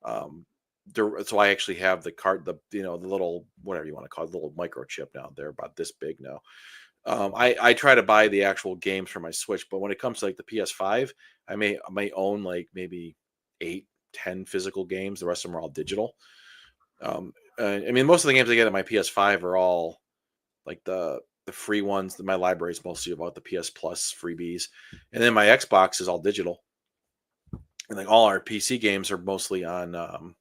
So I actually have the card, the little whatever you want to call it, the little microchip now. They're about this big now. I try to buy the actual games for my Switch, but when it comes to like the PS5, I may own like maybe 8, 10 physical games. The rest of them are all digital. I mean, most of the games I get at my PS5 are all like the free ones. My library is mostly about the PS Plus freebies, and then my Xbox is all digital. And like all our PC games are mostly on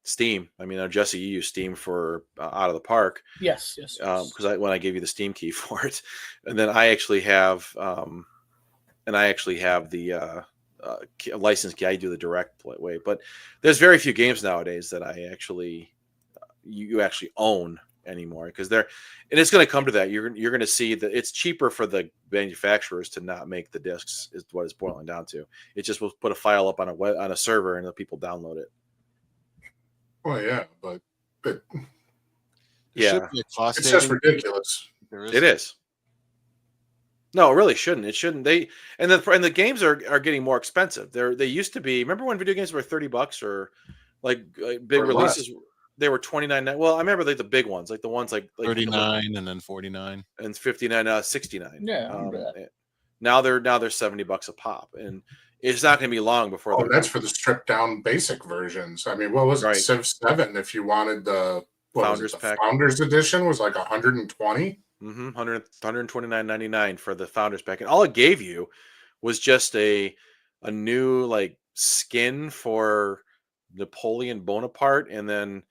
Steam. I mean, Jesse, you use Steam for Out of the Park. Yes. Because when I gave you the Steam key for it, and then I actually have the license key. I do the direct way, but there's very few games nowadays that I actually you actually own anymore because it's going to come to that. You're going to see that it's cheaper for the manufacturers to not make the discs is what it's boiling down to. It just will put a file up on a server and the people download it. Well, yeah, but yeah, it's just ridiculous. It is. No, it really shouldn't. It shouldn't. And the games are getting more expensive. They used to be. Remember when video games were $30 or like big releases? Less. They were $29. Well, I remember like the big ones, like the ones like 39 and then 49 and 59, 69. Yeah, I remember that. Now they're $70 a pop, and it's not going to be long before. That's for the stripped down basic versions. I mean, what was it? Civ 7. If you wanted the Founders Pack, Founders Edition was like 120. 129.99 for the Founders Pack, and all it gave you was just a new like skin for Napoleon Bonaparte, and then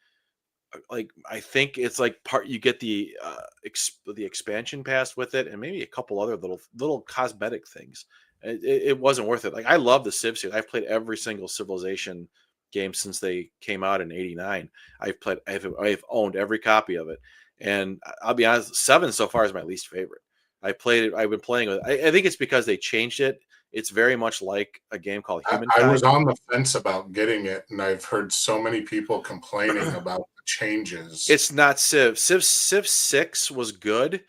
like I think it's like you get the expansion pass with it, and maybe a couple other little cosmetic things. It wasn't worth it. Like I love the Civ series. I've played every single Civilization game since they came out in '89. I've owned every copy of it, and I'll be honest, 7 so far is my least favorite. I've been playing with. I think it's because they changed it. It's very much like a game called Humankind. I was on the fence about getting it, and I've heard so many people complaining about the changes. It's not Civ. Civ 6 was good.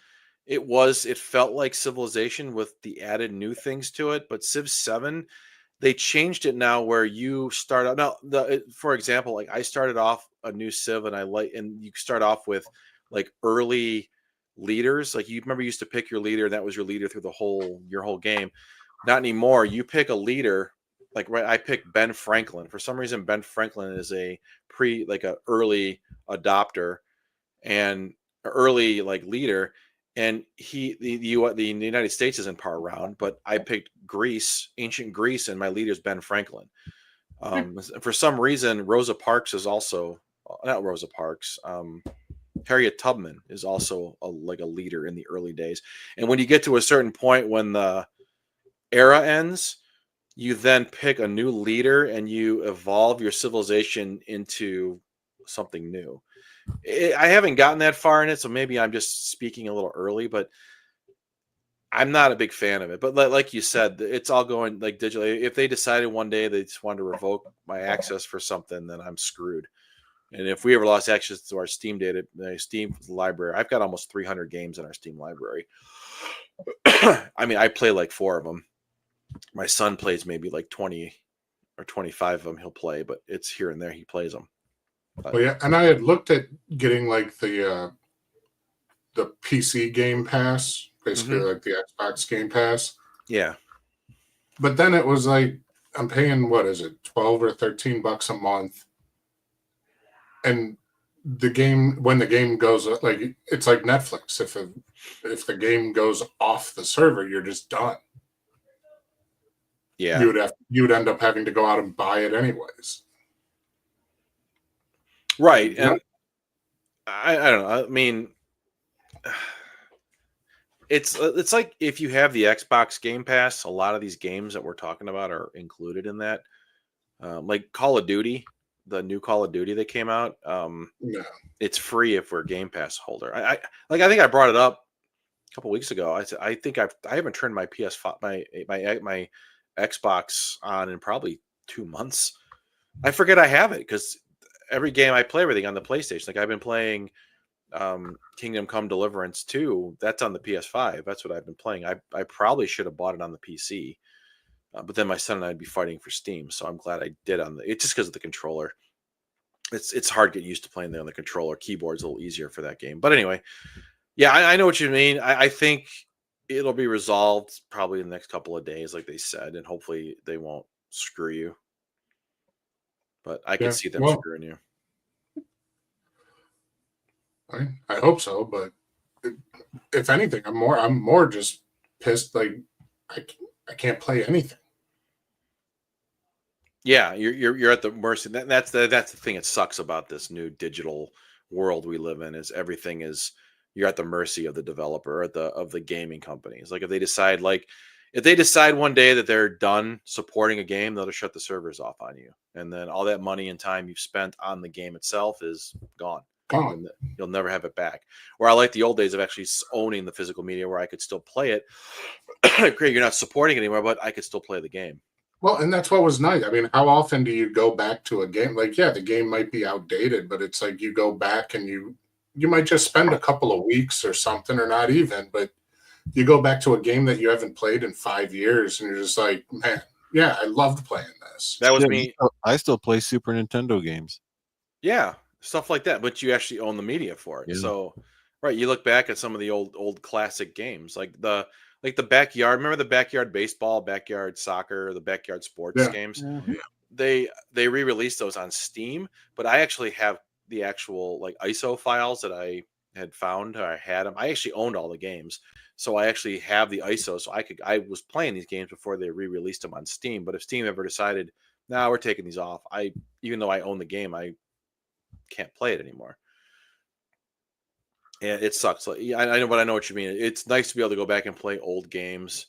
It felt like Civilization with the added new things to it, but Civ 7, they changed it now where you start out now. For example, like I started off a new Civ, and you start off with like early leaders. Like you remember, you used to pick your leader, and that was your leader through your whole game. Not anymore. You pick a leader. Like I picked Ben Franklin. For some reason, Ben Franklin is a early adopter and early like leader. And the United States isn't par round, but I picked ancient Greece, and my leader is Ben Franklin. For some reason, Rosa Parks is also not Rosa Parks. Harriet Tubman is also a leader in the early days. And when you get to a certain point when the era ends, you then pick a new leader and you evolve your civilization into something new. I haven't gotten that far in it, so maybe I'm just speaking a little early, but I'm not a big fan of it. But like you said, it's all going like digitally. If they decided one day they just wanted to revoke my access for something, then I'm screwed. And if we ever lost access to our Steam Steam library, I've got almost 300 games in our Steam library. I mean, I play like 4 of them. My son plays maybe like 20 or 25 of them he'll play, but it's here and there he plays them. Well, yeah, and I had looked at getting like the PC Game Pass, basically like the Xbox Game Pass. Yeah. But then it was like I'm paying what is it, $12 or $13 a month, and when the game goes like it's like Netflix. If the game goes off the server, you're just done. Yeah, you would end up having to go out and buy it anyways. Right, and I don't know. I mean, it's like if you have the Xbox Game Pass, a lot of these games that we're talking about are included in that. Like Call of Duty, the new Call of Duty that came out. Yeah. It's free if we're a Game Pass holder. I think I brought it up a couple weeks ago. I said I think I haven't turned my PS5 my Xbox on in probably 2 months. I forget I have it because every game I play everything on the PlayStation. Like I've been playing Kingdom Come Deliverance 2. That's on the PS5. That's what I've been playing. I probably should have bought it on the PC, but then my son and I'd be fighting for Steam. So I'm glad I did on the. It's just because of the controller. It's hard to get used to playing on the controller. Keyboard's a little easier for that game. But anyway, yeah, I know what you mean. I think it'll be resolved probably in the next couple of days, like they said, and hopefully they won't screw you. But I could see them screwing you. I hope so, but if anything, I'm more just pissed. Like I can't play anything. Yeah, you're at the mercy. That's the thing that sucks about this new digital world we live in is everything is you're at the mercy of the developer of the gaming companies. Like if they decide one day that they're done supporting a game, they'll just shut the servers off on you, and then all that money and time you've spent on the game itself is gone. Gone. You'll never have it back. Where I like the old days of actually owning the physical media, where I could still play it. Great, you're not supporting it anymore, but I could still play the game. Well, and that's what was nice. I mean, how often do you go back to a game? Like, yeah, the game might be outdated, but it's like you go back and you might just spend a couple of weeks or something, or not even, but you go back to a game that you haven't played in 5 years, and you're just like, man, yeah, I loved playing this. That was me. I still play Super Nintendo games. Yeah, stuff like that, but you actually own the media for it. Yeah. So, right, you look back at some of the old classic games, like the backyard. Remember the backyard baseball, backyard soccer, the backyard sports games? Mhm. They re-released those on Steam, but I actually have the actual like ISO files that I had found. Or I had them. I actually owned all the games, so I actually have the ISO. So I was playing these games before they re-released them on Steam. But if Steam ever decided, now we're taking these off, even though I own the game, I can't play it anymore. And it sucks. Like, yeah, I know, but I know what you mean. It's nice to be able to go back and play old games,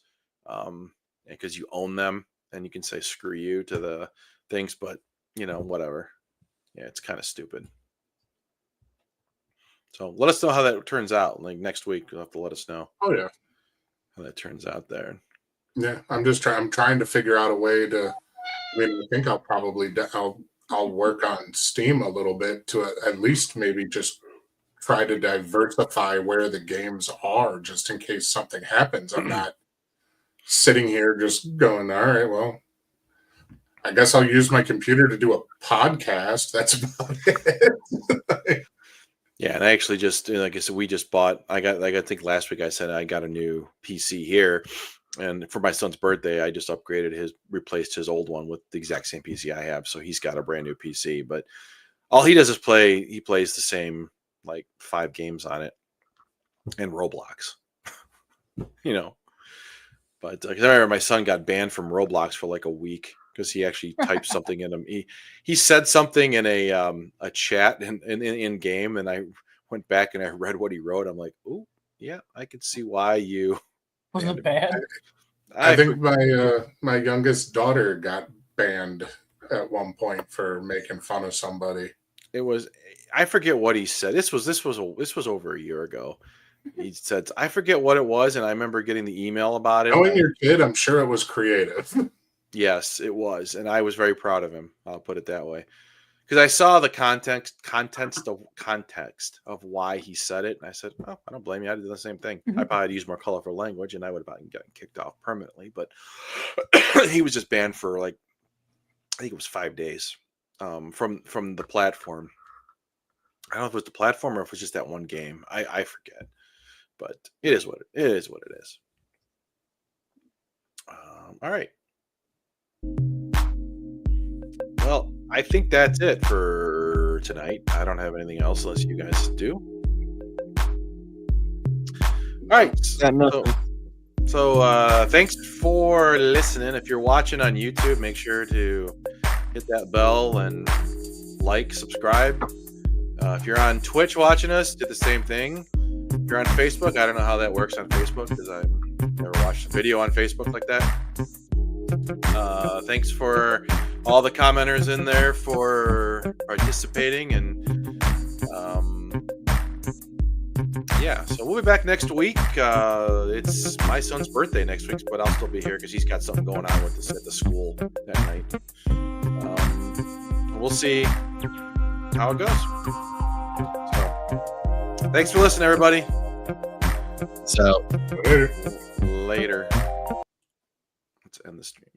because you own them and you can say screw you to the things. But whatever. Yeah, it's kind of stupid. So let us know how that turns out. Like next week, you'll have to let us know. Oh yeah, how that turns out there. Yeah, I'm trying to figure out a way to. I mean, I think I'll work on Steam a little bit to at least maybe just try to diversify where the games are, just in case something happens. I'm not sitting here just going, all right, well, I guess I'll use my computer to do a podcast. That's about it. Yeah, and I actually just, like I said, we just bought. I think last week I said I got a new PC here, and for my son's birthday, I just replaced his old one with the exact same PC I have. So he's got a brand new PC, but all he does is play. He plays the same like 5 games on it, and Roblox. But I remember my son got banned from Roblox for like a week because he actually typed something in him. He said something in a chat in game, and I went back and I read what he wrote. I'm like, oh yeah, I could see why you wasn't bad. I think my youngest daughter got banned at one point for making fun of somebody. It was, I forget what he said. This was over a year ago. He said, I forget what it was, and I remember getting the email about it. Knowing your kid, I'm sure it was creative. Yes, it was, and I was very proud of him. I'll put it that way, because I saw the context of why he said it, and I said, "Oh, I don't blame you. I did the same thing. I probably had used more colorful language, and I would have gotten kicked off permanently." But he was just banned for like, I think it was 5 days from the platform. I don't know if it was the platform or if it was just that one game. I forget, but it is what it is. All right. Well, I think that's it for tonight. I don't have anything else unless you guys do. All right. So thanks for listening. If you're watching on YouTube, make sure to hit that bell and subscribe. If you're on Twitch watching us, do the same thing. If you're on Facebook, I don't know how that works on Facebook because I've never watched a video on Facebook like that. Thanks for all the commenters in there for participating. And yeah, so we'll be back next week. It's my son's birthday next week, but I'll still be here because he's got something going on with this at the school that night. We'll see how it goes. So, thanks for listening, everybody. So later. Let's end the stream.